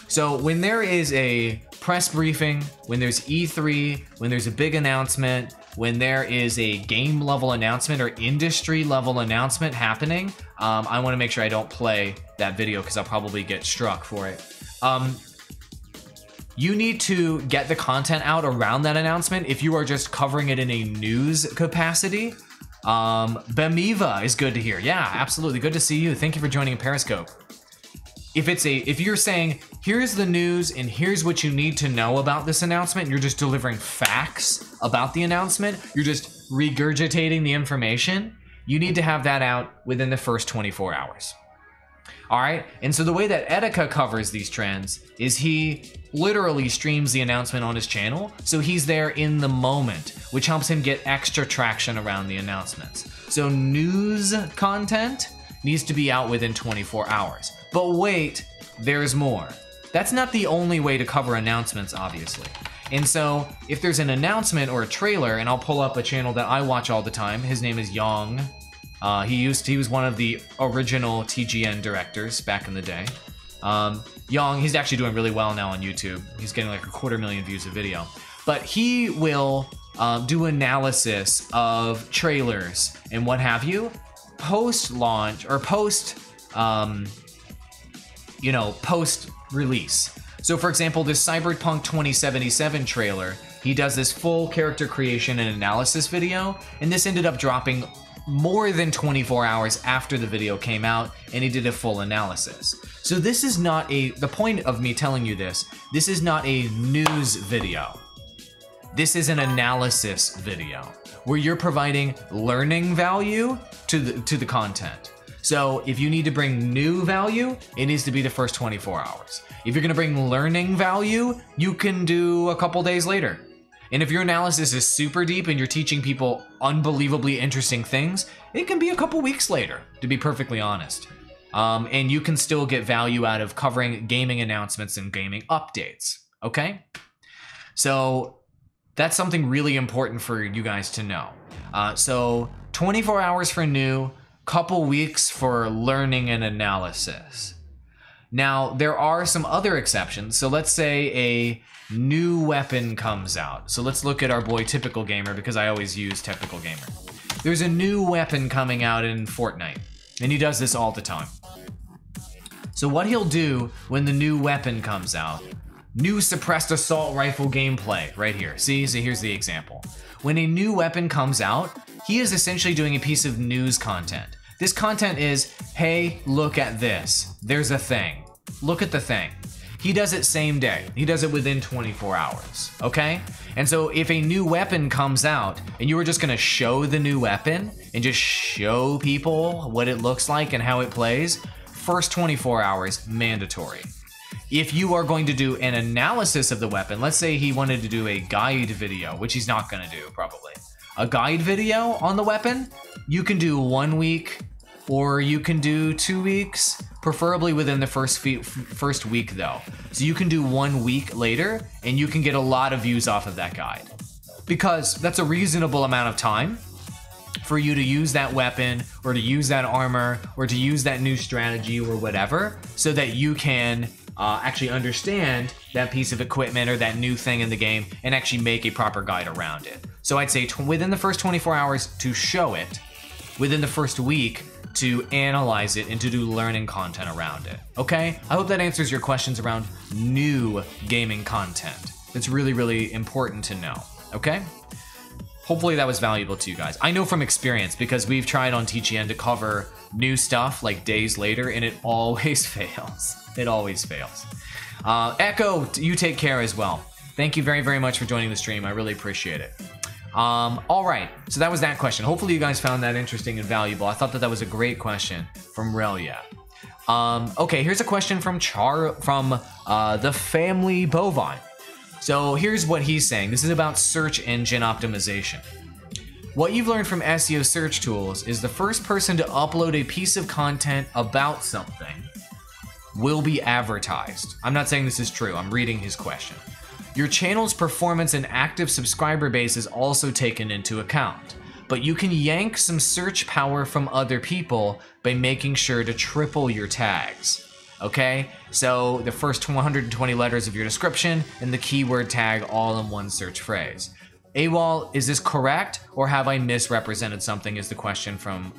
So when there is a press briefing, when there's E3, when there's a big announcement, when there is a game level announcement or industry level announcement happening, I want to make sure I don't play that video because I'll probably get struck for it. You need to get the content out around that announcement if you are just covering it in a news capacity. Bemiva is good to hear. Yeah, absolutely. Good to see you. Thank you for joining Periscope. If you're saying, here's the news and here's what you need to know about this announcement, you're just delivering facts about the announcement, you're just regurgitating the information, you need to have that out within the first 24 hours. All right, and so the way that Etika covers these trends is he literally streams the announcement on his channel, so he's there in the moment, which helps him get extra traction around the announcements. So news content needs to be out within 24 hours. But wait, there's more. That's not the only way to cover announcements, obviously. And so if there's an announcement or a trailer, and I'll pull up a channel that I watch all the time, his name is Yang. He was one of the original TGN directors back in the day. Yang, he's actually doing really well now on YouTube. He's getting like 250,000 views a video. But he will do analysis of trailers and what have you, post-launch or post-release. So for example, this Cyberpunk 2077 trailer, he does this full character creation and analysis video, and this ended up dropping more than 24 hours after the video came out, and he did a full analysis. So this is not the point of me telling you this is not a news video. This is an analysis video where you're providing learning value to the content. So if you need to bring new value, it needs to be the first 24 hours. If you're gonna bring learning value, you can do a couple days later. And if your analysis is super deep and you're teaching people unbelievably interesting things, it can be a couple weeks later, to be perfectly honest. And you can still get value out of covering gaming announcements and gaming updates, okay? So that's something really important for you guys to know. So 24 hours for new, couple weeks for learning and analysis. Now, there are some other exceptions. So let's say a new weapon comes out. So let's look at our boy Typical Gamer, because I always use Typical Gamer. There's a new weapon coming out in Fortnite, and he does this all the time. So what he'll do when the new weapon comes out, new suppressed assault rifle gameplay right here. See, so here's the example. When a new weapon comes out, he is essentially doing a piece of news content. This content is, hey, look at this. There's a thing. Look at the thing. He does it same day. He does it within 24 hours, okay? And so if a new weapon comes out and you were just gonna show the new weapon and just show people what it looks like and how it plays, first 24 hours, mandatory. If you are going to do an analysis of the weapon, let's say he wanted to do a guide video, which he's not gonna do probably. A guide video on the weapon, you can do 1 week or you can do 2 weeks, preferably within the first week though. So you can do 1 week later and you can get a lot of views off of that guide, because that's a reasonable amount of time for you to use that weapon or to use that armor or to use that new strategy or whatever, so that you can actually understand that piece of equipment or that new thing in the game and actually make a proper guide around it. So I'd say within the first 24 hours to show it, within the first week to analyze it and to do learning content around it, okay? I hope that answers your questions around new gaming content. It's really, really important to know, okay? Hopefully that was valuable to you guys. I know from experience, because we've tried on TGN to cover new stuff like days later, and it always fails. It always fails. Echo, you take care as well. Thank you very, very much for joining the stream. I really appreciate it. All right, so that was that question. Hopefully you guys found that interesting and valuable. I thought that was a great question from Relia. Okay, here's a question from the Family Bovine. So here's what he's saying. This is about search engine optimization. What you've learned from SEO search tools is the first person to upload a piece of content about something will be advertised. I'm not saying this is true. I'm reading his question. Your channel's performance and active subscriber base is also taken into account, but you can yank some search power from other people by making sure to triple your tags. Okay, so the first 120 letters of your description and the keyword tag all in one search phrase. Awall, is this correct, or have I misrepresented something, is the question from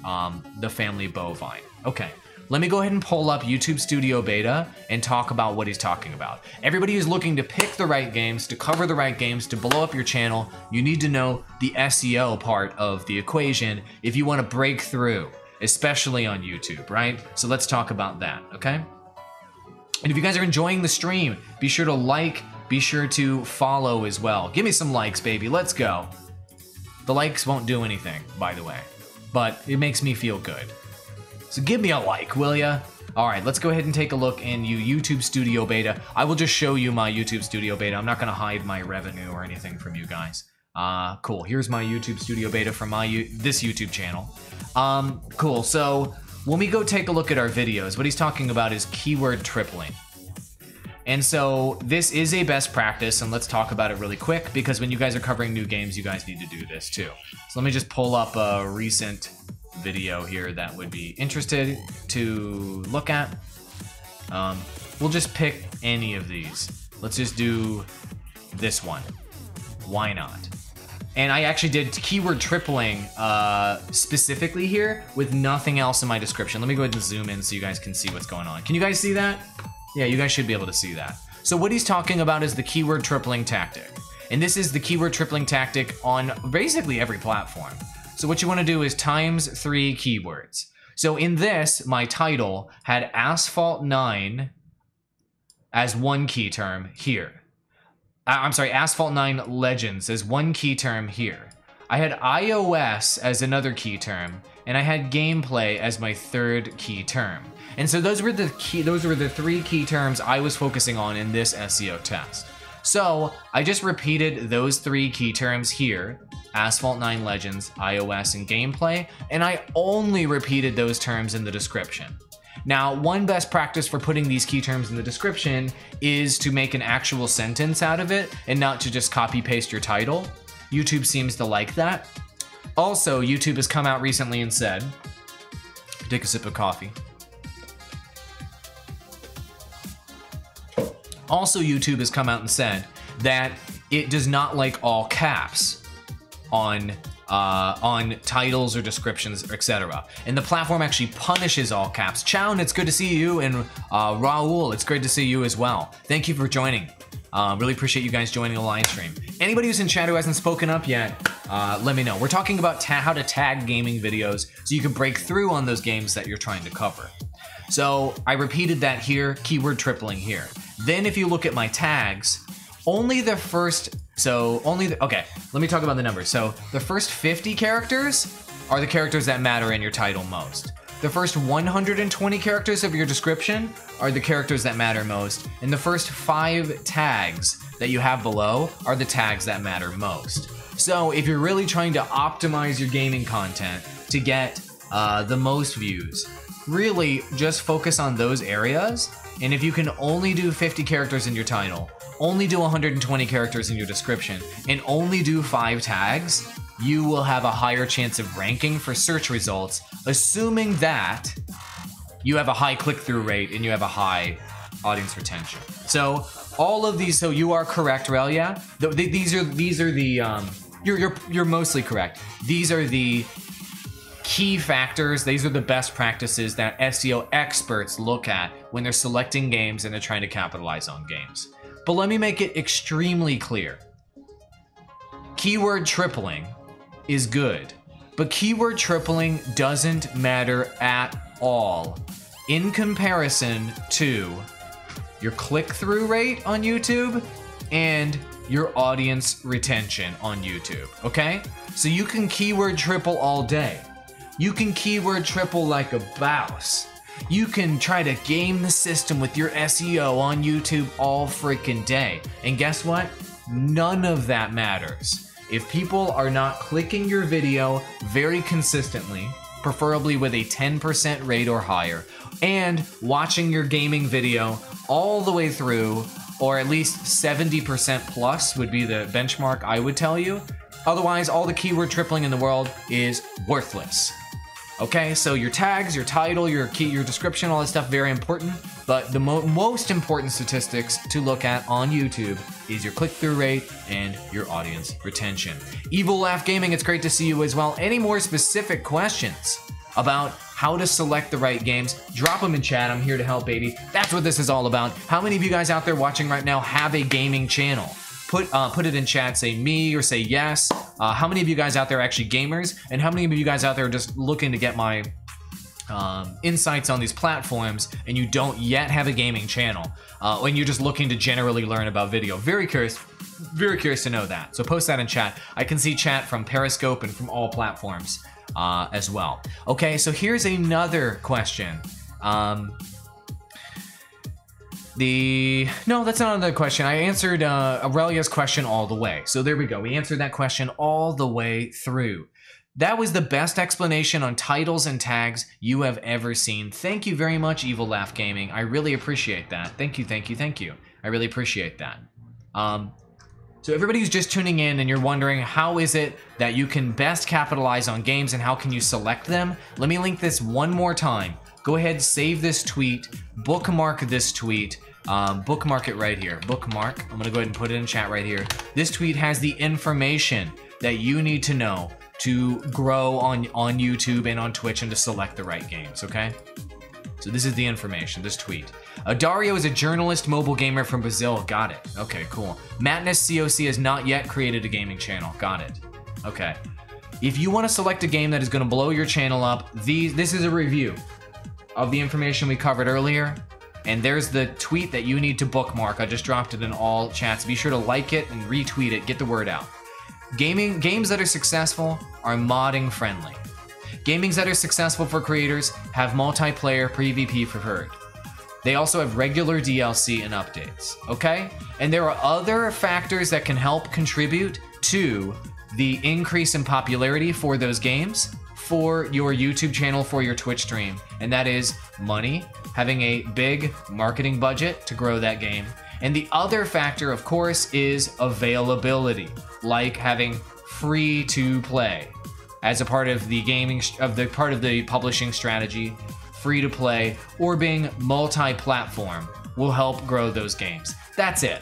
the Family Bovine. Okay, let me go ahead and pull up YouTube Studio Beta and talk about what he's talking about. Everybody who's looking to pick the right games, to cover the right games, to blow up your channel, you need to know the SEO part of the equation if you want to break through, especially on YouTube, right? So let's talk about that, okay? And if you guys are enjoying the stream, be sure to like, be sure to follow as well. Give me some likes, baby. Let's go. The likes won't do anything, by the way. but it makes me feel good. So give me a like, will ya? All right, let's go ahead and take a look in YouTube Studio Beta. I will just show you my YouTube Studio Beta. I'm not gonna hide my revenue or anything from you guys. Cool, here's my YouTube Studio Beta from this YouTube channel. Cool, so when we go take a look at our videos, what he's talking about is keyword tripling. And so this is a best practice, and let's talk about it really quick, because when you guys are covering new games, you guys need to do this too. So let me just pull up a recent video here that would be interested to look at. We'll just pick any of these. Let's just do this one. Why not? And I actually did keyword tripling specifically here with nothing else in my description. Let me go ahead and zoom in so you guys can see what's going on. Can you guys see that? Yeah, you guys should be able to see that. So what he's talking about is the keyword tripling tactic. And this is the keyword tripling tactic on basically every platform. So what you want to do is times 3 keywords. So in this, my title had Asphalt 9 as one key term here. I'm sorry, Asphalt 9 Legends as one key term here. I had iOS as another key term, and I had gameplay as my third key term. And so those were the 3 key terms I was focusing on in this SEO test. So I just repeated those 3 key terms here, Asphalt 9 Legends, iOS, and gameplay, and I only repeated those terms in the description. Now, one best practice for putting these key terms in the description is to make an actual sentence out of it and not to just copy paste your title. YouTube seems to like that. Also, YouTube has come out recently and said, take a sip of coffee. Also, YouTube has come out and said that it does not like all caps on titles or descriptions, etc. And the platform actually punishes all caps. Chown, it's good to see you, and Raul, it's great to see you as well. Thank you for joining. Really appreciate you guys joining the live stream. Anybody who's in chat who hasn't spoken up yet, let me know. We're talking about how to tag gaming videos so you can break through on those games that you're trying to cover. So I repeated that here, keyword tripling here. Then if you look at my tags, only the first, okay, let me talk about the numbers. So the first 50 characters are the characters that matter in your title most. The first 120 characters of your description are the characters that matter most. And the first 5 tags that you have below are the tags that matter most. So if you're really trying to optimize your gaming content to get the most views, really just focus on those areas. And if you can only do 50 characters in your title, only do 120 characters in your description, and only do 5 tags, you will have a higher chance of ranking for search results, assuming that you have a high click-through rate and you have a high audience retention. So all of these, so you are correct, Relia. These are the you're mostly correct. These are the key factors. These are the best practices that SEO experts look at when they're selecting games and they're trying to capitalize on games. But let me make it extremely clear. Keyword tripling is good, but keyword tripling doesn't matter at all in comparison to your click-through rate on YouTube and your audience retention on YouTube, okay? So you can keyword triple all day. You can keyword triple like a boss. You can try to game the system with your SEO on YouTube all freaking day. And guess what? None of that matters. If people are not clicking your video very consistently, preferably with a 10% rate or higher, and watching your gaming video all the way through, or at least 70% plus would be the benchmark I would tell you. Otherwise, all the keyword tripling in the world is worthless. Okay, so your tags, your title, your description, all that stuff, very important. But the most important statistics to look at on YouTube is your click-through rate and your audience retention. Evil Laugh Gaming, it's great to see you as well. Any more specific questions about how to select the right games, drop them in chat. I'm here to help, baby. That's what this is all about. How many of you guys out there watching right now have a gaming channel? Put it in chat, say me or say yes. How many of you guys out there are actually gamers? And how many of you guys out there are just looking to get my insights on these platforms and you don't yet have a gaming channel? And you're just looking to generally learn about video. Very curious to know that. So post that in chat. I can see chat from Periscope and from all platforms. as well. Okay, so here's another question. No, that's not another question. I answered Aurelia's question all the way. So there we go. We answered that question all the way through. That was the best explanation on titles and tags you have ever seen. Thank you very much, Evil Laugh Gaming. I really appreciate that. Thank you, thank you, thank you. I really appreciate that. So everybody who's just tuning in and you're wondering how is it that you can best capitalize on games and how can you select them, let me link this one more time. Go ahead, save this tweet, bookmark this tweet, bookmark it right here. Bookmark, I'm gonna go ahead and put it in chat right here. This tweet has the information that you need to know to grow on YouTube and on Twitch and to select the right games, okay? So this is the information, this tweet. Dario is a journalist mobile gamer from Brazil. Got it. Okay, cool. Madness COC has not yet created a gaming channel. Got it. Okay. If you want to select a game that is going to blow your channel up, this is a review of the information we covered earlier. And there's the tweet that you need to bookmark. I just dropped it in all chats. Be sure to like it and retweet it. Get the word out. Games that are successful are modding friendly. Gamings that are successful for creators have multiplayer PvP preferred. They also have regular DLC and updates, okay? And there are other factors that can help contribute to the increase in popularity for those games, for your YouTube channel, for your Twitch stream. And that is money, having a big marketing budget to grow that game. And the other factor, of course, is availability, like having free to play as a part of the part of the publishing strategy. Free to play or being multi-platform will help grow those games. That's it.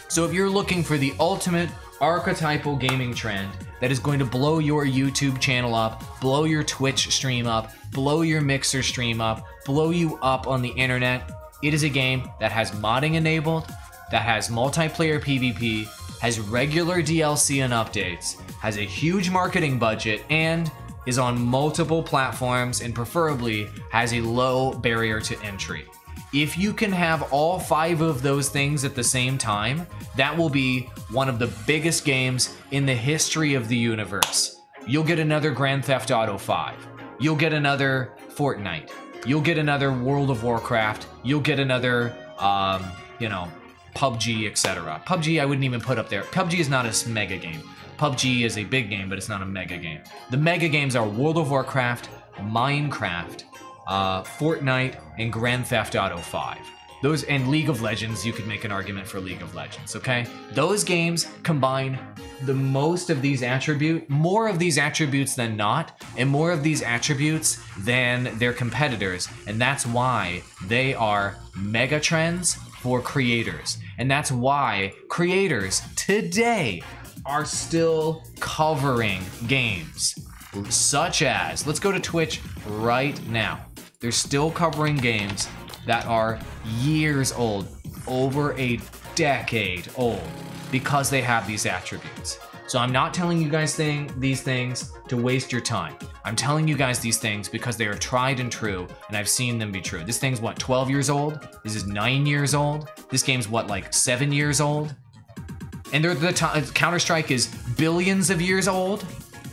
So if you're looking for the ultimate archetypal gaming trend that is going to blow your YouTube channel up, blow your Twitch stream up, blow your Mixer stream up, blow you up on the internet, it is a game that has modding enabled, that has multiplayer PvP, has regular DLC and updates, has a huge marketing budget, and is on multiple platforms and preferably has a low barrier to entry. If you can have all 5 of those things at the same time, that will be one of the biggest games in the history of the universe. You'll get another Grand Theft Auto 5. You'll get another Fortnite. You'll get another World of Warcraft. You'll get another, PUBG, etc. PUBG I wouldn't even put up there. PUBG is not a mega game. PUBG is a big game, but it's not a mega game. The mega games are World of Warcraft, Minecraft, Fortnite, and Grand Theft Auto 5. Those and League of Legends, you could make an argument for League of Legends, okay? Those games combine the most of these attributes, more of these attributes than not, and more of these attributes than their competitors, and that's why they are mega trends for creators. And that's why creators today are still covering games such as, let's go to Twitch right now. They're still covering games that are years old, over a decade old, because they have these attributes. So I'm not telling you guys these things to waste your time. I'm telling you guys these things because they are tried and true, and I've seen them be true. This thing's what, 12 years old? This is 9 years old? This game's what, like 7 years old? And Counter-Strike is billions of years old.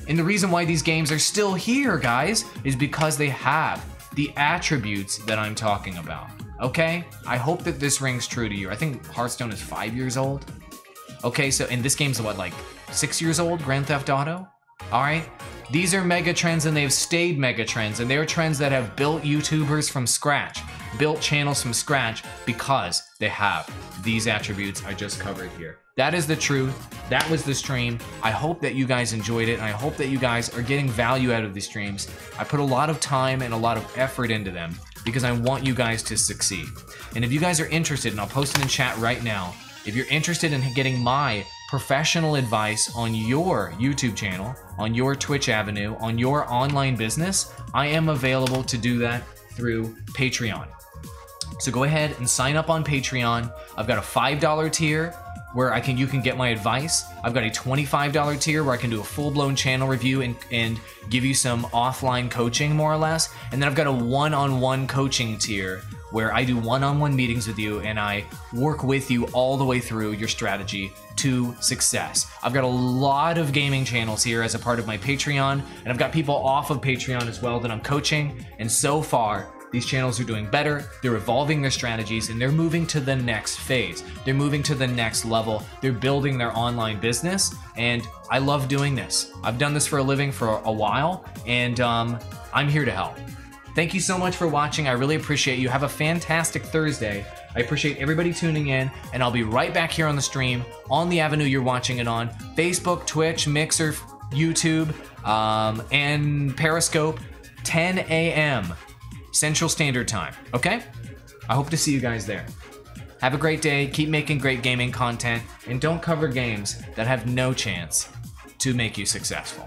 And the reason why these games are still here, guys, is because they have the attributes that I'm talking about. Okay? I hope that this rings true to you. I think Hearthstone is 5 years old. Okay, so, and this game's what, like 6 years old? Grand Theft Auto? Alright? These are mega trends and they've stayed mega trends, and they're trends that have built YouTubers from scratch, built channels from scratch because they have these attributes I just covered here. That is the truth. That was the stream. I hope that you guys enjoyed it, and I hope that you guys are getting value out of these streams. I put a lot of time and a lot of effort into them because I want you guys to succeed. And if you guys are interested, and I'll post it in chat right now, if you're interested in getting my professional advice on your YouTube channel, on your Twitch avenue, on your online business, I am available to do that through Patreon. So go ahead and sign up on Patreon. I've got a $5 tier where you can get my advice. I've got a $25 tier where I can do a full-blown channel review and give you some offline coaching, more or less. And then I've got a one-on-one coaching tier where I do one-on-one meetings with you and I work with you all the way through your strategy to success. I've got a lot of gaming channels here as a part of my Patreon, and I've got people off of Patreon as well that I'm coaching, and so far, these channels are doing better, they're evolving their strategies, and they're moving to the next phase. They're moving to the next level. They're building their online business, and I love doing this. I've done this for a living for a while, and I'm here to help. Thank you so much for watching. I really appreciate you. Have a fantastic Thursday. I appreciate everybody tuning in, and I'll be right back here on the stream on the avenue you're watching it on: Facebook, Twitch, Mixer, YouTube, and Periscope, 10 a.m. Central Standard Time, okay? I hope to see you guys there. Have a great day, keep making great gaming content, and don't cover games that have no chance to make you successful.